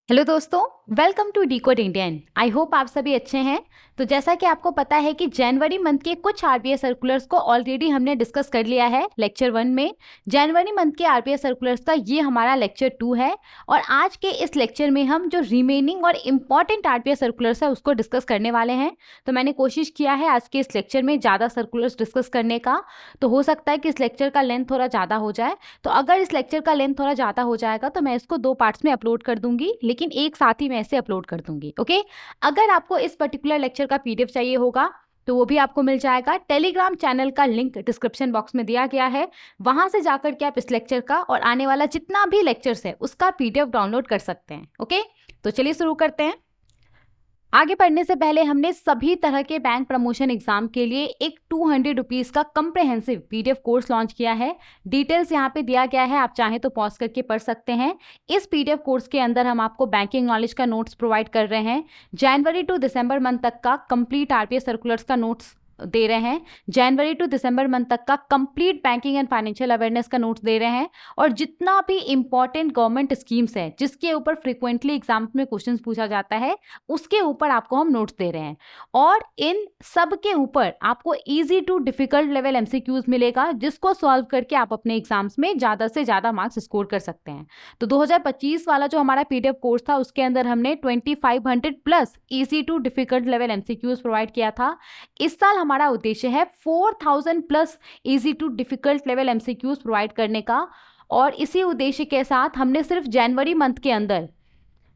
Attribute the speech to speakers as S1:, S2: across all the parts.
S1: Hello दोस्तों, welcome to decode Indian. I hope आप सभी अच्छे हैं। तो जैसा कि आपको पता है कि जनवरी मंथ के कुछ आरबीआई सर्कुलर्स को ऑलरेडी हमने डिस्कस कर लिया है लेक्चर 1 में। जनवरी मंथ के आरबीआई सर्कुलर्स का ये हमारा लेक्चर 2 है और आज के इस लेक्चर में हम जो रिमेनिंग और इम्पॉर्टेंट आरबीआई सर्कुलर्स है उसको डिस्कस करने वाले हैं। तो मैंने कोशिश किया है आज के इस लेक्चर में ज़्यादा सर्कुलर्स डिस्कस करने का। तो हो सकता है कि इस लेक्चर का लेंथ थोड़ा ज़्यादा हो जाए। तो अगर इस लेक्चर का लेंथ थोड़ा ज़्यादा हो जाएगा तो मैं इसको 2 पार्ट्स में अपलोड कर दूंगी, लेकिन एक साथ ही मैं इसे अपलोड कर दूंगी। ओके, अगर आपको इस पर्टिकुलर लेक्चर का पीडीएफ चाहिए होगा तो वो भी आपको मिल जाएगा। टेलीग्राम चैनल का लिंक डिस्क्रिप्शन बॉक्स में दिया गया है, वहां से जाकर के आप इस लेक्चर का और आने वाला जितना भी लेक्चर्स है उसका पीडीएफ डाउनलोड कर सकते हैं। ओके, तो चलिए शुरू करते हैं। आगे बढ़ने से पहले हमने सभी तरह के बैंक प्रमोशन एग्जाम के लिए एक 200 रुपीज का कंप्रेहेंसिव पीडीएफ कोर्स लॉन्च किया है। डिटेल्स यहाँ पे दिया गया है, आप चाहें तो पॉज करके पढ़ सकते हैं। इस पीडीएफ कोर्स के अंदर हम आपको बैंकिंग नॉलेज का नोट्स प्रोवाइड कर रहे हैं। जनवरी टू दिसंबर मंथ तक का कंप्लीट आरबीआई सर्कुलर्स का नोट्स दे रहे हैं। जनवरी टू दिसंबर मंथ तक का complete banking and financial awareness का नोट्स दे रहे हैं और जितना भी इंपॉर्टेंट गवर्नमेंट स्कीम्स है जिसके ऊपर फ्रिक्वेंटली एग्जाम में क्वेश्चंस पूछा जाता है उसके ऊपर आपको हम नोट्स दे रहे हैं। और इन सब के ऊपर आपको easy to difficult level MCQs मिलेगा जिसको सॉल्व करके आप अपने एग्जाम्स में ज़्यादा से ज़्यादा मार्क्स स्कोर कर सकते हैं। तो 2025 वाला जो हमारा पीडीएफ कोर्स था उसके अंदर हमने 2500 plus easy to difficult level MCQs provide किया था। इस साल हमारा उद्देश्य है 4000 plus easy to difficult level MCQs provide करने का। और इसी उद्देश्य के साथ हमने सिर्फ जनवरी मंथ के अंदर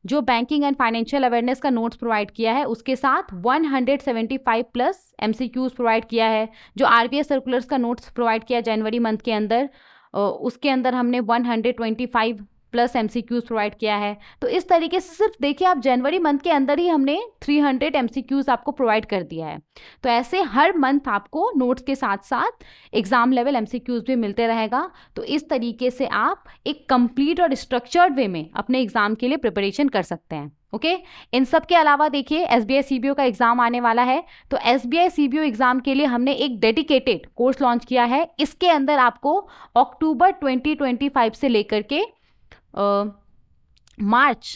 S1: जो बैंकिंग एंड फाइनेंशियल अवेयरनेस का नोट्स प्रोवाइड किया है उसके साथ 175 प्लस एमसीक्यूज प्रोवाइड किया है। जो आरबीआई सर्कुलर्स का नोट्स प्रोवाइड किया जनवरी मंथ के अंदर उसके अंदर हमने 125 प्लस एमसीक्यूज प्रोवाइड किया है। तो इस तरीके से सिर्फ देखिए आप जनवरी मंथ के अंदर ही हमने 300 एमसीक्यूज आपको प्रोवाइड कर दिया है। तो ऐसे हर मंथ आपको नोट्स के साथ साथ एग्जाम लेवल एमसीक्यूज भी मिलते रहेगा। तो इस तरीके से आप एक कंप्लीट और स्ट्रक्चर्ड वे में अपने एग्जाम के लिए प्रिपरेशन कर सकते हैं। ओके, इन सब के अलावा देखिए एसबीआई सीबीओ का एग्जाम आने वाला है। तो एसबीआई सीबीओ एग्जाम के लिए हमने एक डेडिकेटेड कोर्स लॉन्च किया है। इसके अंदर आपको अक्टूबर 2025 से लेकर के मार्च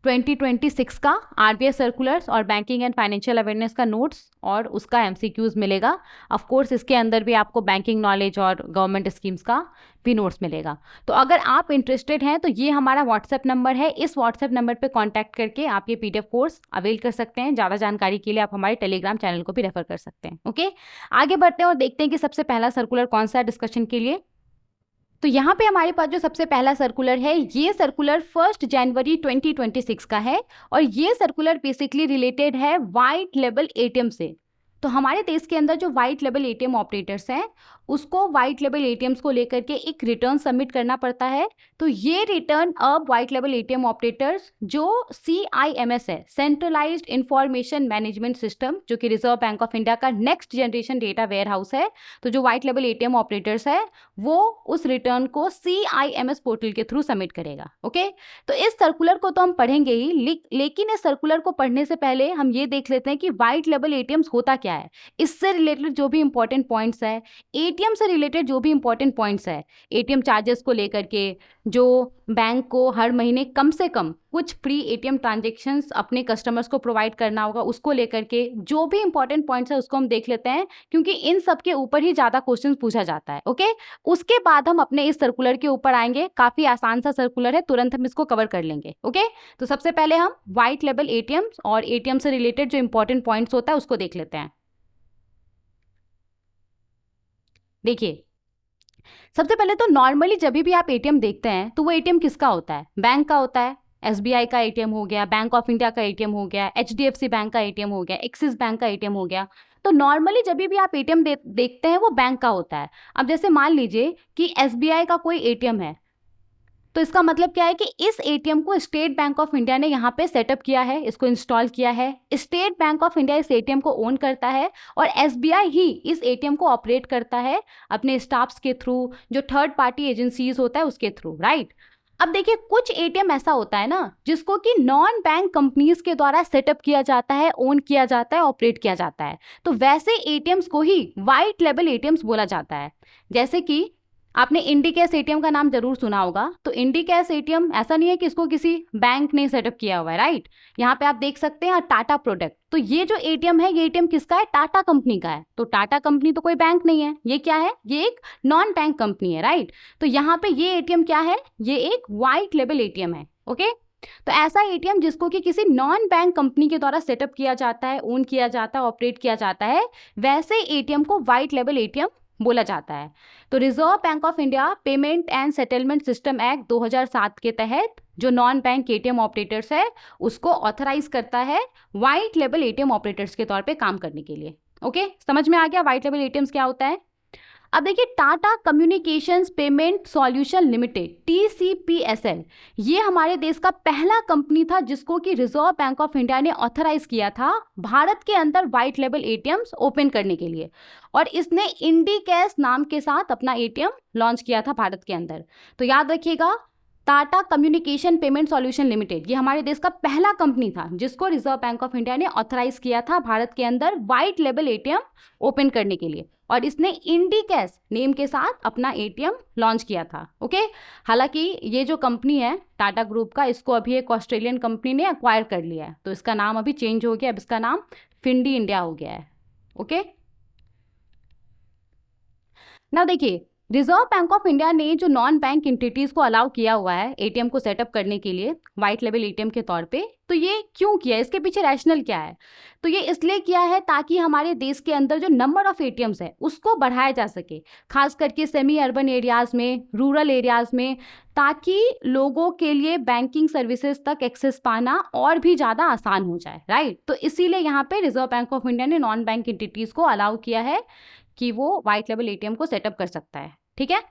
S1: 2026 का आरबीआई सर्कुलर्स और बैंकिंग एंड फाइनेंशियल अवेयरनेस का नोट्स और उसका एमसीक्यूज मिलेगा। ऑफ कोर्स इसके अंदर भी आपको बैंकिंग नॉलेज और गवर्नमेंट स्कीम्स का भी नोट्स मिलेगा। तो अगर आप इंटरेस्टेड हैं तो ये हमारा व्हाट्सएप नंबर है, इस व्हाट्सएप नंबर पे कांटेक्ट करके आप ये पीडीएफ कोर्स अवेल कर सकते हैं। ज़्यादा जानकारी के लिए आप हमारे टेलीग्राम चैनल को भी रेफर कर सकते हैं। ओके, आगे बढ़ते हैं और देखते हैं कि सबसे पहला सर्कुलर कौन सा है डिस्कशन के लिए। तो यहाँ पे हमारे पास जो सबसे पहला सर्कुलर है ये सर्कुलर 1 जनवरी 2026 का है और ये सर्कुलर बेसिकली रिलेटेड है वाइट लेबल एटीएम से। तो हमारे देश के अंदर जो वाइट लेबल एटीएम ऑपरेटर्स हैं उसको वाइट लेबल एटीएम्स को लेकर के एक रिटर्न सबमिट करना पड़ता है। तो ये रिटर्न अब वाइट लेबल एटीएम ऑपरेटर्स जो CIMS है, सेंट्रलाइज्ड इंफॉर्मेशन मैनेजमेंट सिस्टम, जो कि रिजर्व बैंक ऑफ इंडिया का next generation data warehouse है। तो जो वाइट लेबल एटीएम ऑपरेटर्स है वो उस रिटर्न को CIMS पोर्टल के थ्रू सबमिट करेगा। ओके, तो इस सर्कुलर को तो हम पढ़ेंगे ही, लेकिन इस सर्कुलर को पढ़ने से पहले हम ये देख लेते हैं कि वाइट लेबल एटीएम्स होता क्या है, इससे रिलेटेड जो भी इंपॉर्टेंट पॉइंट्स है, एटीएम से रिलेटेड जो भी इंपॉर्टेंट पॉइंट्स है, एटीएम चार्जेस को लेकर के, जो बैंक को हर महीने कम से कम कुछ फ्री एटीएम ट्रांजेक्शन्स अपने कस्टमर्स को प्रोवाइड करना होगा, उसको लेकर के जो भी इंपॉर्टेंट पॉइंट्स है उसको हम देख लेते हैं, क्योंकि इन सब के ऊपर ही ज़्यादा क्वेश्चन पूछा जाता है। ओके, उसके बाद हम अपने इस सर्कुलर के ऊपर आएंगे। काफ़ी आसान सा सर्कुलर है, तुरंत हम इसको कवर कर लेंगे। ओके, तो सबसे पहले हम वाइट लेबल एटीएम और एटीएम से रिलेटेड जो इंपॉर्टेंट पॉइंट्स होता है उसको देख लेते हैं। देखिए, सबसे पहले तो नॉर्मली जब भी आप एटीएम देखते हैं तो वो एटीएम किसका होता है? बैंक का होता है। एसबीआई का एटीएम हो गया, बैंक ऑफ इंडिया का एटीएम हो गया, एचडीएफसी बैंक का एटीएम हो गया, एक्सिस बैंक का एटीएम हो गया। तो नॉर्मली जब भी आप एटीएम देखते हैं वो बैंक का होता है। अब जैसे मान लीजिए कि एसबीआई का कोई एटीएम है, तो इसका मतलब क्या है कि इस एटीएम को स्टेट बैंक ऑफ इंडिया ने यहाँ पे सेटअप किया है, इसको इंस्टॉल किया है। स्टेट बैंक ऑफ इंडिया इस एटीएम को ओन करता है और एसबीआई ही इस एटीएम को ऑपरेट करता है अपने स्टाफ्स के थ्रू, जो थर्ड पार्टी एजेंसीज होता है उसके थ्रू, राइट। अब देखिए, कुछ एटीएम ऐसा होता है ना जिसको कि नॉन बैंक कंपनीज के द्वारा सेटअप किया जाता है, ओन किया जाता है, ऑपरेट किया जाता है। तो वैसे एटीएम्स को ही वाइट लेबल एटीएम्स बोला जाता है। जैसे कि आपने इंडिकैश एटीएम का नाम जरूर सुना होगा। तो इंडिकैश एटीएम ऐसा नहीं है कि इसको किसी बैंक ने सेटअप किया हुआ है, राइट। यहाँ पे आप देख सकते हैं टाटा प्रोडक्ट। तो ये जो एटीएम है, ये एटीएम किसका है? टाटा कंपनी का है। तो टाटा कंपनी तो कोई बैंक नहीं है, ये क्या है? ये एक नॉन बैंक कंपनी है, राइट। तो यहाँ पे ये एटीएम क्या है? ये एक व्हाइट लेबल एटीएम है, ओके। तो ऐसा एटीएम जिसको कि किसी नॉन बैंक कंपनी के द्वारा सेटअप किया जाता है, ओन किया जाता है, ऑपरेट किया जाता है, वैसे एटीएम को व्हाइट लेबल एटीएम बोला जाता है। तो reserve Bank of India payment and settlement system act 2007 के तहत जो नॉन बैंक एटीएम ऑपरेटर्स है उसको ऑथराइज करता है व्हाइट लेबल एटीएम ऑपरेटर्स के तौर पे काम करने के लिए। ओके, समझ में आ गया व्हाइट लेबल एटीएम्स क्या होता है। अब देखिए, Tata communications payment solution limited TCPSL, ये हमारे देश का पहला कंपनी था जिसको कि रिजर्व बैंक ऑफ इंडिया ने ऑथराइज किया था भारत के अंदर व्हाइट लेबल एटीएम्स ओपन करने के लिए। और इसने इंडिकैश नाम के साथ अपना एटीएम लॉन्च किया था भारत के अंदर। तो याद रखिएगा, Tata communication payment solution limited ये हमारे देश का पहला कंपनी था जिसको रिजर्व बैंक ऑफ इंडिया ने ऑथराइज किया था भारत के अंदर व्हाइट लेबल एटीएम ओपन करने के लिए। और इसने इंडिकैश नेम के साथ अपना एटीएम लॉन्च किया था, ओके। हालांकि ये जो कंपनी है टाटा ग्रुप का, इसको अभी एक ऑस्ट्रेलियन कंपनी ने एक्वायर कर लिया है, तो इसका नाम अभी चेंज हो गया, अब इसका नाम फिंडी इंडिया हो गया है, ओके। ना देखिए, रिजर्व बैंक ऑफ इंडिया ने जो नॉन बैंक एंटिटीज को अलाउ किया हुआ है एटीएम को सेटअप करने के लिए व्हाइट लेबल एटीएम के तौर पे, तो ये क्यों किया, इसके पीछे रैशनल क्या है? तो ये इसलिए किया है ताकि हमारे देश के अंदर जो नंबर ऑफ एटीएम्स है उसको बढ़ाया जा सके, खास करके सेमी अर्बन एरियाज में, रूरल एरियाज में, ताकि लोगों के लिए बैंकिंग सर्विसेज तक एक्सेस पाना और भी ज़्यादा आसान हो जाए, राइट। तो इसीलिए यहाँ पे रिजर्व बैंक ऑफ इंडिया ने नॉन बैंक एंटिटीज को अलाउ किया है कि वो व्हाइट लेबल एटीएम को सेटअप कर सकता है, ठीक है।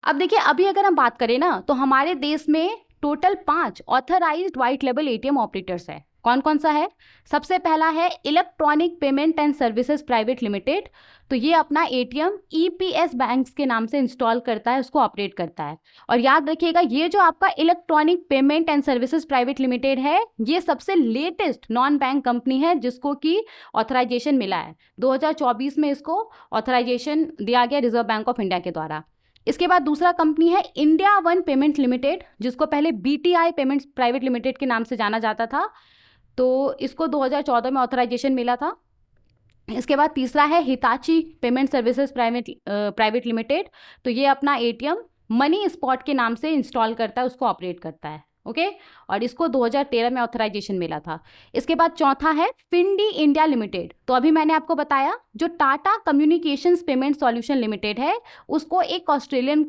S1: अब देखिए, अभी अगर हम बात करें ना, तो हमारे देश में total 5 authorised white label ATM operators है। कौन कौन सा है? सबसे पहला है electronic payment and services private limited. तो ये अपना एटीएम EPS बैंक्स के नाम से इंस्टॉल करता है, उसको ऑपरेट करता है। और याद रखिएगा, ये जो आपका electronic payment and services private limited है, ये सबसे लेटेस्ट नॉन बैंक कंपनी है जिसको कि ऑथराइजेशन मिला है। 2024 में इसको ऑथराइजेशन दिया गया रिजर्व बैंक ऑफ इंडिया के द्वारा। इसके बाद दूसरा कंपनी है इंडिया वन पेमेंट लिमिटेड, जिसको पहले BTI पेमेंट्स प्राइवेट लिमिटेड के नाम से जाना जाता था। तो इसको 2014 में ऑथराइजेशन मिला था। इसके बाद तीसरा है Hitachi payment services private limited. तो ये अपना एटीएम मनी स्पॉट के नाम से इंस्टॉल करता है, उसको ऑपरेट करता है, ओके। और इसको 2013 में ऑथराइजेशन मिला था। इसके बाद चौथा है फिंडी इंडिया लिमिटेड। तो अभी मैंने आपको बताया जो Tata communications payment solution limited है उसको एक ऑस्ट्रेलियन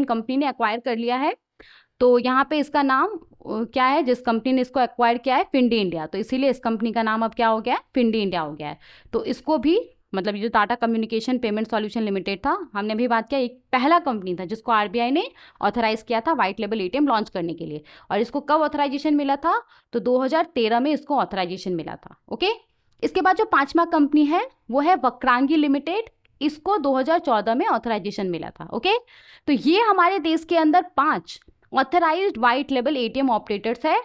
S1: कंपनी ने एक्वायर कर लिया है। तो यहाँ पे इसका नाम क्या है, जिस कंपनी ने इसको एक्वायर किया है? फिंडी इंडिया। तो इसीलिए इस कंपनी का नाम अब क्या हो गया है? फिंडी इंडिया हो गया है। तो इसको भी, मतलब ये जो Tata communication payment solution limited था, हमने भी बात किया, एक पहला कंपनी था जिसको RBI ने ऑथराइज किया था व्हाइट लेबल एटीएम लॉन्च करने के लिए। और इसको कब ऑथराइजेशन मिला था? तो 2013 में इसको ऑथराइजेशन मिला था, ओके। इसके बाद जो पांचवा कंपनी है वो है वक्रांगी लिमिटेड। इसको 2014 में ऑथराइजेशन मिला था, ओके। तो ये हमारे देश के अंदर 5 authorised white label ATM operators है।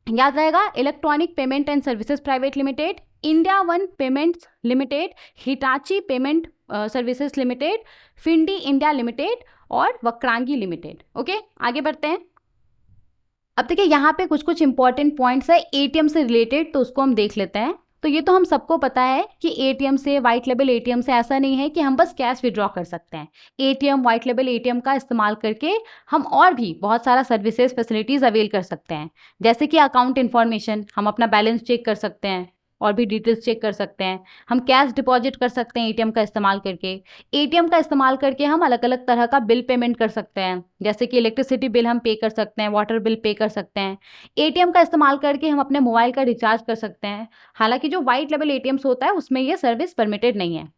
S1: याद रहेगा, electronic payment and services private limited, India one payments limited, Hitachi payment services limited, Findi India limited और वक्रांगी लिमिटेड, ओके। आगे बढ़ते हैं। अब देखिए, यहाँ पे कुछ कुछ इंपॉर्टेंट पॉइंट्स है एटीएम से रिलेटेड, तो उसको हम देख लेते हैं। तो ये तो हम सबको पता है कि एटीएम से, व्हाइट लेबल एटीएम से ऐसा नहीं है कि हम बस कैश विड्रॉ कर सकते हैं। एटीएम, व्हाइट लेबल एटीएम का इस्तेमाल करके हम और भी बहुत सारा सर्विसेज, फैसिलिटीज अवेल कर सकते हैं। जैसे कि अकाउंट इन्फॉर्मेशन, हम अपना बैलेंस चेक कर सकते हैं और भी डिटेल्स चेक कर सकते हैं। हम कैश डिपॉजिट कर सकते हैं एटीएम का इस्तेमाल करके। एटीएम का इस्तेमाल करके हम अलग अलग तरह का बिल पेमेंट कर सकते हैं, जैसे कि इलेक्ट्रिसिटी बिल हम पे कर सकते हैं, वाटर बिल पे कर सकते हैं। एटीएम का इस्तेमाल करके हम अपने मोबाइल का रिचार्ज कर सकते हैं। हालांकि जो व्हाइट लेबल एटीएम्स होता है उसमें ये सर्विस परमिटेड नहीं है।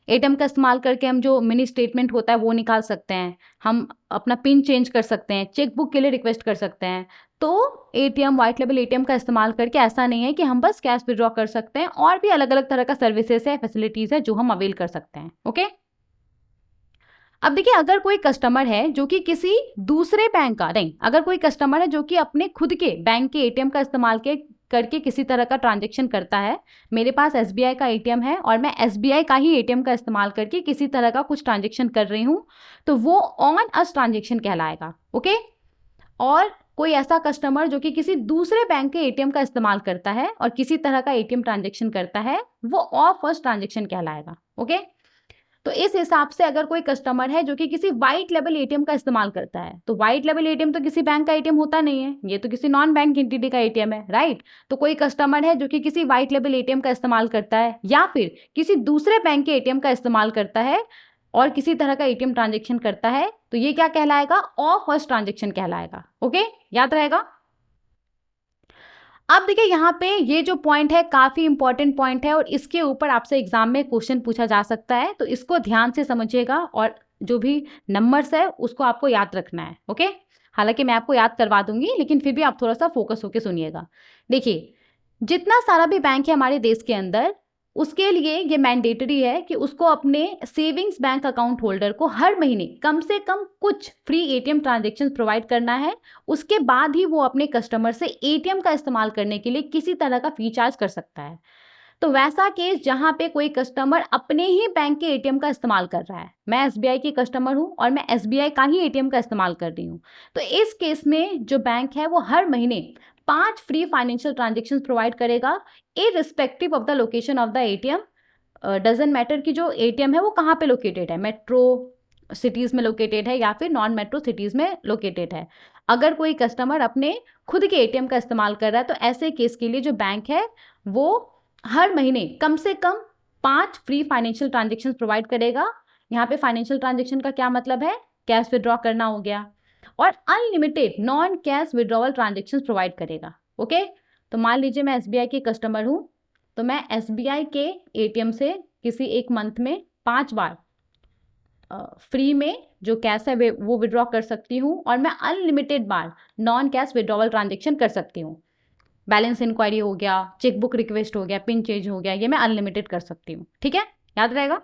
S1: एटीएम का इस्तेमाल करके हम जो मिनी स्टेटमेंट होता है वो निकाल सकते हैं, हम अपना पिन चेंज कर सकते हैं, चेकबुक के लिए रिक्वेस्ट कर सकते हैं। तो एटीएम, व्हाइट लेबल एटीएम का इस्तेमाल करके ऐसा नहीं है कि हम बस कैश विड्रॉ कर सकते हैं, और भी अलग अलग तरह का सर्विसेज है, फैसिलिटीज है जो हम अवेल कर सकते हैं, ओके। अब देखिए, अगर कोई कस्टमर है जो कि किसी दूसरे बैंक का नहीं, अगर कोई कस्टमर है जो कि अपने खुद के बैंक के एटीएम का इस्तेमाल करके किसी तरह का ट्रांजेक्शन करता है, मेरे पास एसबीआई का एटीएम है और मैं एसबीआई का ही एटीएम का इस्तेमाल करके किसी तरह का कुछ ट्रांजेक्शन कर रही हूँ, तो वो ऑन अस ट्रांजेक्शन कहलाएगा। ओके। और कोई ऐसा कस्टमर जो कि किसी दूसरे बैंक के एटीएम का इस्तेमाल करता है और किसी तरह का एटीएम ट्रांजेक्शन करता है, वो ऑफ अस ट्रांजेक्शन कहलाएगा। ओके। तो इस हिसाब से अगर कोई कस्टमर है जो कि किसी वाइट लेवल एटीएम का इस्तेमाल करता है, तो वाइट लेवल एटीएम तो किसी बैंक का एटीएम होता नहीं है, ये तो किसी नॉन बैंक एंटिटी का एटीएम है, राइट। तो कोई कस्टमर है जो कि किसी वाइट लेवल एटीएम का इस्तेमाल करता है या फिर किसी दूसरे बैंक के एटीएम का इस्तेमाल करता है और किसी तरह का एटीएम ट्रांजेक्शन करता है, तो ये क्या कहलाएगा? ऑफ अस ट्रांजेक्शन कहलाएगा। ओके, याद रहेगा। अब देखिए यहाँ पे ये जो पॉइंट है काफी इंपॉर्टेंट पॉइंट है और इसके ऊपर आपसे एग्जाम में क्वेश्चन पूछा जा सकता है, तो इसको ध्यान से समझिएगा और जो भी नंबर्स है उसको आपको याद रखना है। ओके, हालांकि मैं आपको याद करवा दूंगी लेकिन फिर भी आप थोड़ा सा फोकस होकर सुनिएगा। देखिए, जितना सारा भी बैंक है हमारे देश के अंदर, उसके लिए ये मैंडेटरी है कि उसको अपने सेविंग्स बैंक अकाउंट होल्डर को हर महीने कम से कम कुछ फ्री एटीएम ट्रांजेक्शन प्रोवाइड करना है। उसके बाद ही वो अपने कस्टमर से एटीएम का इस्तेमाल करने के लिए किसी तरह का फी चार्ज कर सकता है। तो वैसा केस जहां पे कोई कस्टमर अपने ही बैंक के एटीएम का इस्तेमाल कर रहा है, मैं एसबीआई की कस्टमर हूं और मैं एसबीआई का ही एटीएम का इस्तेमाल कर रही हूं, तो इस केस में जो बैंक है वो हर महीने 5 फ्री फाइनेंशियल ट्रांजेक्शन प्रोवाइड करेगा, irrespective of the location of the ATM. Doesn't matter कि जो एटीएम है वो कहाँ पे लोकेटेड है, मेट्रो सिटीज में लोकेटेड है या फिर नॉन मेट्रो सिटीज में लोकेटेड है। अगर कोई कस्टमर अपने खुद के एटीएम का इस्तेमाल कर रहा है, तो ऐसे केस के लिए जो बैंक है वो हर महीने कम से कम 5 फ्री फाइनेंशियल ट्रांजेक्शन प्रोवाइड करेगा। यहाँ पे फाइनेंशियल ट्रांजेक्शन का क्या मतलब है? कैश विड्रॉ करना हो गया, और unlimited non cash withdrawal transaction provide करेगा। ओके, तो मान लीजिए मैं एसबीआई की कस्टमर हूँ, तो मैं एसबीआई के एटीएम से किसी एक मंथ में 5 बार फ्री में जो कैश है वो विड्रॉ कर सकती हूँ और मैं अनलिमिटेड बार नॉन कैश विड्रॉवल ट्रांजेक्शन कर सकती हूँ। बैलेंस इंक्वायरी हो गया, चेकबुक रिक्वेस्ट हो गया, पिन चेंज हो गया, ये मैं अनलिमिटेड कर सकती हूँ। ठीक है, याद रहेगा।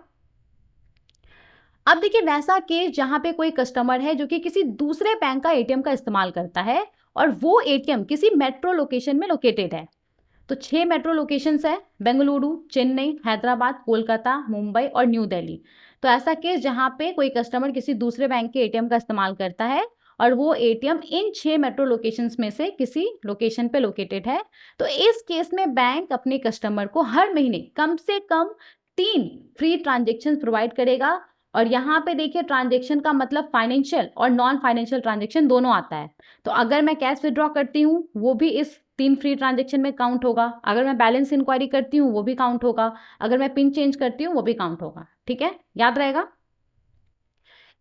S1: अब देखिए, वैसा केस जहां पे कोई कस्टमर है जो कि किसी दूसरे बैंक का एटीएम का इस्तेमाल करता है और वो एटीएम किसी मेट्रो लोकेशन में लोकेटेड है। तो 6 मेट्रो लोकेशंस है, बेंगलुरु, चेन्नई, हैदराबाद, कोलकाता, मुंबई और न्यू दिल्ली। तो ऐसा केस जहां पे कोई कस्टमर किसी दूसरे बैंक के एटीएम का इस्तेमाल करता है और वो एटीएम इन 6 मेट्रो लोकेशंस में से किसी लोकेशन पे लोकेटेड है, तो इस केस में बैंक अपने कस्टमर को हर महीने कम से कम 3 फ्री ट्रांजेक्शन प्रोवाइड करेगा। और यहाँ पे देखिए, ट्रांजेक्शन का मतलब फाइनेंशियल और नॉन फाइनेंशियल ट्रांजेक्शन दोनों आता है। तो अगर मैं कैश विड्रॉ करती हूँ वो भी इस 3 फ्री ट्रांजेक्शन में काउंट होगा, अगर मैं बैलेंस इंक्वायरी करती हूँ वो भी काउंट होगा, अगर मैं पिन चेंज करती हूँ वो भी काउंट होगा। ठीक है, याद रहेगा।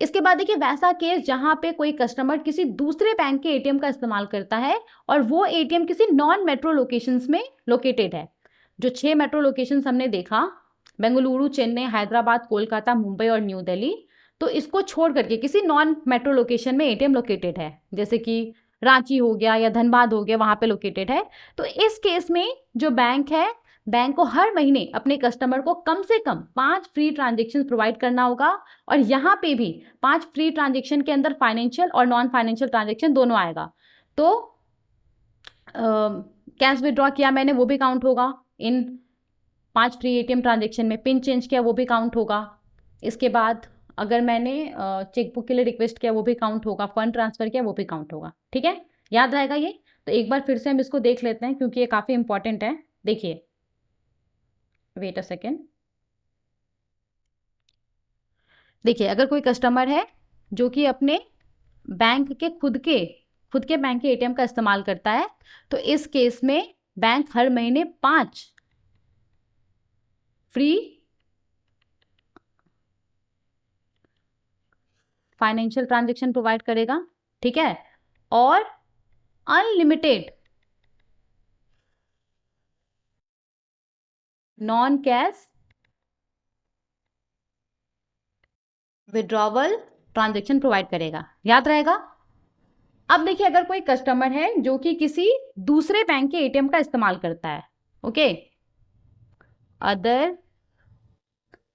S1: इसके बाद देखिए, वैसा केस जहां पे कोई कस्टमर किसी दूसरे बैंक के एटीएम का इस्तेमाल करता है और वो एटीएम किसी नॉन मेट्रो लोकेशंस में लोकेटेड है। जो 6 मेट्रो लोकेशंस हमने देखा, बेंगलुरु, चेन्नई, हैदराबाद, कोलकाता, मुंबई और न्यू दिल्ली, तो इसको छोड़ करके किसी नॉन मेट्रो लोकेशन में एटीएम लोकेटेड है, जैसे कि रांची हो गया या धनबाद हो गया, वहां पे लोकेटेड है। तो इस केस में जो बैंक है, बैंक को हर महीने अपने कस्टमर को कम से कम 5 फ्री ट्रांजेक्शन प्रोवाइड करना होगा। और यहाँ पे भी 5 फ्री ट्रांजेक्शन के अंदर फाइनेंशियल और नॉन फाइनेंशियल ट्रांजेक्शन दोनों आएगा। तो कैश विड्रॉ किया मैंने वो भी काउंट होगा इन 5 फ्री एटीएम ट्रांजेक्शन में, पिन चेंज किया वो भी काउंट होगा। इसके बाद अगर मैंने चेकबुक के लिए रिक्वेस्ट किया वो भी काउंट होगा, फंड ट्रांसफर किया वो भी काउंट होगा। ठीक है, याद रहेगा ये। तो एक बार फिर से हम इसको देख लेते हैं क्योंकि ये काफ़ी इंपॉर्टेंट है। देखिए, वेट अ सेकेंड। देखिए, अगर कोई कस्टमर है जो कि अपने बैंक के खुद के बैंक के एटीएम का इस्तेमाल करता है, तो इस केस में बैंक हर महीने 5 फ्री फाइनेंशियल ट्रांजेक्शन प्रोवाइड करेगा। ठीक है, और unlimited non cash withdrawal transaction provide करेगा। याद रहेगा। अब देखिए, अगर कोई कस्टमर है जो कि किसी दूसरे बैंक के एटीएम का इस्तेमाल करता है, ओके, अदर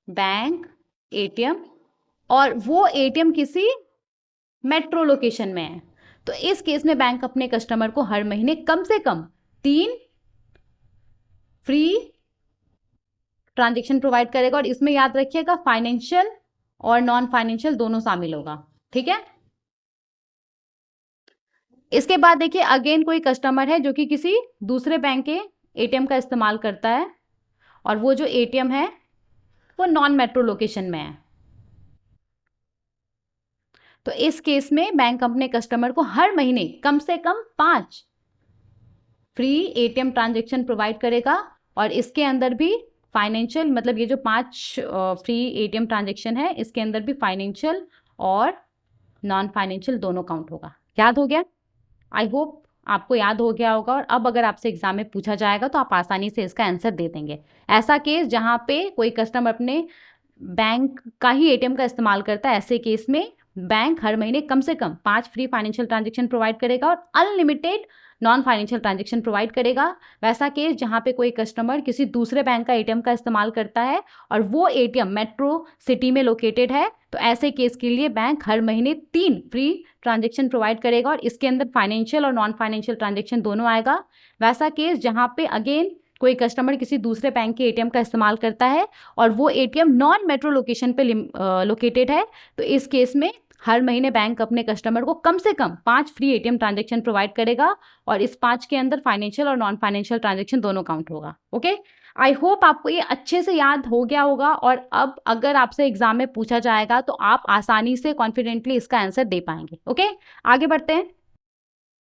S1: बैंक एटीएम, और वो एटीएम किसी मेट्रो लोकेशन में है, तो इस केस में बैंक अपने कस्टमर को हर महीने कम से कम 3 फ्री ट्रांजेक्शन प्रोवाइड करेगा, और इसमें याद रखिएगा फाइनेंशियल और नॉन फाइनेंशियल दोनों शामिल होगा, ठीक है। इसके बाद देखिए अगेन कोई कस्टमर है जो कि किसी दूसरे बैंक के एटीएम का इस्तेमाल करता है, और वो जो एटीएम है वो नॉन मेट्रो लोकेशन में है। तो इस केस में बैंक अपने कस्टमर को हर महीने कम से कम 5 फ्री एटीएम ट्रांजेक्शन प्रोवाइड करेगा, और इसके अंदर भी फाइनेंशियल, मतलब ये जो 5 फ्री एटीएम ट्रांजेक्शन है इसके अंदर भी फाइनेंशियल और नॉन फाइनेंशियल दोनों काउंट होगा। याद हो गया? आई होप आपको याद हो गया होगा, और अब अगर आपसे एग्जाम में पूछा जाएगा तो आप आसानी से इसका आंसर दे देंगे। ऐसा केस जहां पे कोई कस्टमर अपने बैंक का ही एटीएम का इस्तेमाल करता है, ऐसे केस में बैंक हर महीने कम से कम 5 फ्री फाइनेंशियल ट्रांजेक्शन प्रोवाइड करेगा और unlimited non financial transaction provide करेगा। वैसा केस जहां पे कोई कस्टमर किसी दूसरे बैंक का एटीएम का इस्तेमाल करता है और वो एटीएम मेट्रो सिटी में लोकेटेड है, तो ऐसे केस के लिए बैंक हर महीने 3 फ्री ट्रांजेक्शन प्रोवाइड करेगा, और इसके अंदर फाइनेंशियल और नॉन फाइनेंशियल ट्रांजेक्शन दोनों आएगा। वैसा केस जहां पे अगेन कोई कस्टमर किसी दूसरे बैंक के एटीएम का इस्तेमाल करता है और वो एटीएम नॉन मेट्रो लोकेशन पे लोकेटेड है, तो इस केस में हर महीने बैंक अपने कस्टमर को कम से कम 5 फ्री एटीएम ट्रांजेक्शन प्रोवाइड करेगा, और इस 5 के अंदर फाइनेंशियल और नॉन फाइनेंशियल ट्रांजेक्शन दोनों काउंट होगा। ओके, आई होप आपको ये अच्छे से याद हो गया होगा, और अब अगर आपसे एग्जाम में पूछा जाएगा तो आप आसानी से कॉन्फिडेंटली इसका आंसर दे पाएंगे। ओके, आगे बढ़ते हैं।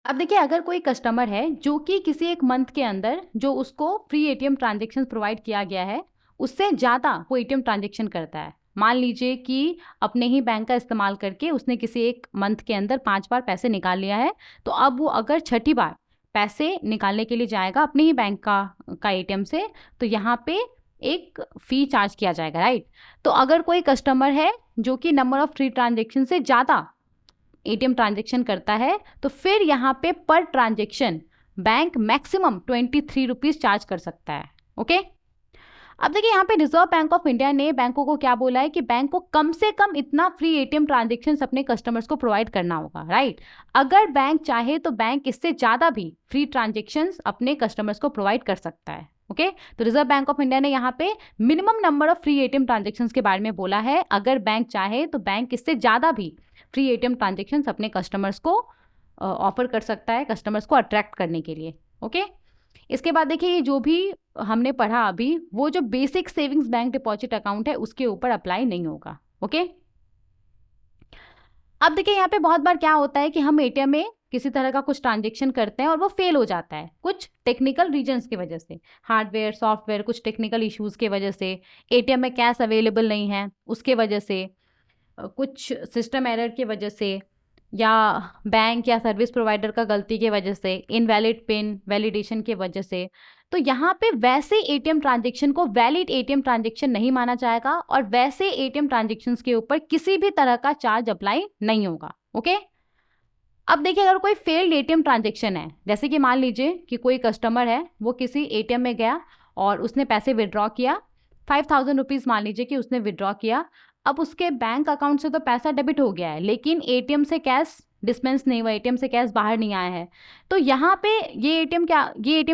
S1: अब देखिए अगर कोई कस्टमर है जो कि किसी एक मंथ के अंदर जो उसको फ्री एटीएम ट्रांजेक्शन प्रोवाइड किया गया है उससे ज़्यादा वो एटीएम ट्रांजेक्शन करता है, मान लीजिए कि अपने ही बैंक का इस्तेमाल करके उसने किसी एक मंथ के अंदर 5 बार पैसे निकाल लिया है, तो अब वो अगर छठी बार पैसे निकालने के लिए जाएगा अपने ही बैंक का एटीएम से, तो यहाँ पे एक फ़ी चार्ज किया जाएगा, राइट। तो अगर कोई कस्टमर है जो कि नंबर ऑफ फ्री ट्रांजेक्शन से ज़्यादा एटीएम ट्रांजेक्शन करता है, तो फिर यहाँ पे per transaction bank maximum 23 rupees charge कर सकता है। ओके, अब देखिए यहाँ पे रिजर्व बैंक ऑफ इंडिया ने बैंकों को क्या बोला है कि बैंक को कम से कम इतना फ्री एटीएम ट्रांजेक्शन अपने कस्टमर्स को प्रोवाइड करना होगा, राइट। अगर बैंक चाहे तो बैंक इससे ज़्यादा भी फ्री ट्रांजेक्शन अपने कस्टमर्स को प्रोवाइड कर सकता है। ओके, तो रिजर्व बैंक ऑफ इंडिया ने यहाँ पे minimum number of free ATM transaction के बारे में बोला है। अगर बैंक चाहे तो बैंक इससे ज़्यादा भी फ्री एटीएम ट्रांजेक्शन अपने कस्टमर्स को ऑफर कर सकता है, कस्टमर्स को अट्रैक्ट करने के लिए। ओके, इसके बाद देखिए ये जो भी हमने पढ़ा अभी, वो जो basic savings bank deposit account है उसके ऊपर अप्लाई नहीं होगा। ओके, अब देखिए यहाँ पे बहुत बार क्या होता है कि हम एटीएम में किसी तरह का कुछ ट्रांजेक्शन करते हैं और वो फेल हो जाता है कुछ टेक्निकल रीजंस की वजह से, हार्डवेयर सॉफ्टवेयर कुछ टेक्निकल इश्यूज की वजह से, एटीएम में कैश अवेलेबल नहीं है उसके वजह से, कुछ सिस्टम एरर की वजह से, या बैंक या सर्विस प्रोवाइडर का गलती की वजह से, इनवैलिड पिन वैलिडेशन की वजह से, तो यहाँ पे वैसे एटीएम ट्रांजेक्शन को वैलिड एटीएम ट्रांजेक्शन नहीं माना जाएगा, और वैसे एटीएम ट्रांजेक्शन्स के ऊपर किसी भी तरह का चार्ज अप्लाई नहीं होगा। ओके, अब देखिए अगर कोई फेल्ड एटीएम ट्रांजेक्शन है, जैसे कि मान लीजिए कि कोई कस्टमर है वो किसी एटीएम में गया और उसने पैसे विड्रॉ किया, 5000 रुपीज़ मान लीजिए कि उसने विड्रॉ किया, अब उसके बैंक अकाउंट से तो पैसा डेबिट हो गया है लेकिन एटीएम से कैश डिस्पेंस नहीं हुआ, एटीएम से कैश बाहर नहीं आया है, तो यहाँ पे ये एटीएम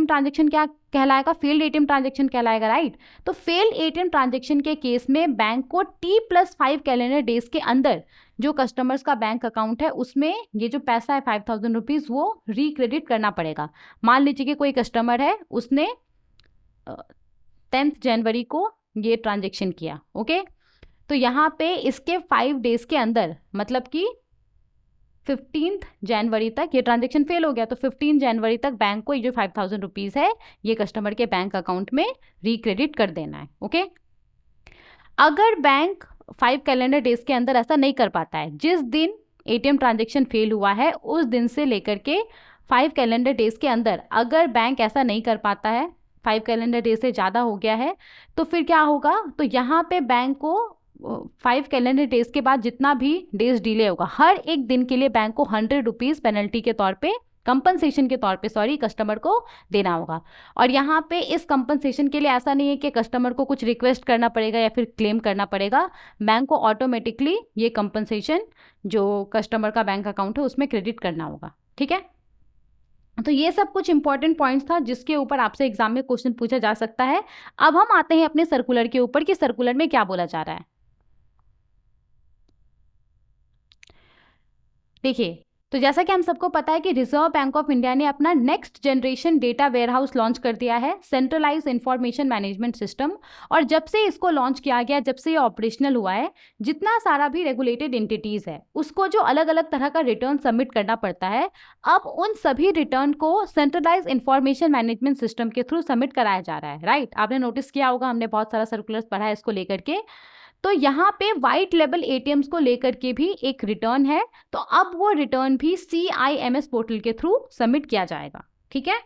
S1: ट्रांजेक्शन क्या कहलाएगा? फेल्ड एटीएम ट्रांजेक्शन कहलाएगा, राइट। तो फेल्ड एटीएम ट्रांजेक्शन के केस में बैंक को T+5 कैलेंडर डेज के अंदर जो कस्टमर्स का बैंक अकाउंट है उसमें ये जो पैसा है 5000 रुपीज़ वो रिक्रेडिट करना पड़ेगा। मान लीजिए कि कोई कस्टमर है उसने 10 जनवरी को ये ट्रांजेक्शन किया। ओके, तो यहाँ पे इसके 5 डेज के अंदर, मतलब कि 15 जनवरी तक ये ट्रांजेक्शन फेल हो गया, तो 15 जनवरी तक बैंक को ये जो 5000 रुपीज़ है ये कस्टमर के बैंक अकाउंट में रिक्रेडिट कर देना है। ओके, अगर बैंक 5 कैलेंडर डेज के अंदर ऐसा नहीं कर पाता है, जिस दिन एटीएम ट्रांजेक्शन फेल हुआ है उस दिन से लेकर के 5 कैलेंडर डेज के अंदर अगर बैंक ऐसा नहीं कर पाता है, 5 कैलेंडर डेज से ज़्यादा हो गया है, तो फिर क्या होगा? तो यहाँ पे बैंक को 5 कैलेंडर डेज के बाद जितना भी डेज डिले होगा हर एक दिन के लिए बैंक को 100 रुपीज़ पेनल्टी के तौर पे, कंपनसेशन के तौर पे सॉरी, कस्टमर को देना होगा। और यहाँ पे इस कंपनसेशन के लिए ऐसा नहीं है कि कस्टमर को कुछ रिक्वेस्ट करना पड़ेगा या फिर क्लेम करना पड़ेगा, बैंक को ऑटोमेटिकली ये कंपनसेशन जो कस्टमर का बैंक अकाउंट है उसमें क्रेडिट करना होगा। ठीक है, तो ये सब कुछ इंपॉर्टेंट पॉइंट्स था जिसके ऊपर आपसे एग्जाम में क्वेश्चन पूछा जा सकता है। अब हम आते हैं अपने सर्कुलर के ऊपर कि सर्कुलर में क्या बोला जा रहा है। देखिए, तो जैसा कि हम सबको पता है कि रिजर्व बैंक ऑफ इंडिया ने अपना next generation data warehouse launch कर दिया है, सेंट्रलाइज इंफॉर्मेशन मैनेजमेंट सिस्टम। और जब से इसको लॉन्च किया गया, जब से ये ऑपरेशनल हुआ है, जितना सारा भी रेगुलेटेड एंटिटीज है उसको जो अलग अलग तरह का रिटर्न सबमिट करना पड़ता है, अब उन सभी रिटर्न को सेंट्रलाइज इंफॉर्मेशन मैनेजमेंट सिस्टम के थ्रू सबमिट कराया जा रहा है। राइट, आपने नोटिस किया होगा, हमने बहुत सारा सर्कुलर्स पढ़ा है इसको लेकर के। तो यहाँ पे वाइट लेबल एटीएम्स को लेकर के भी एक रिटर्न है, तो अब वो रिटर्न भी CIMS पोर्टल के थ्रू सबमिट किया जाएगा। ठीक है,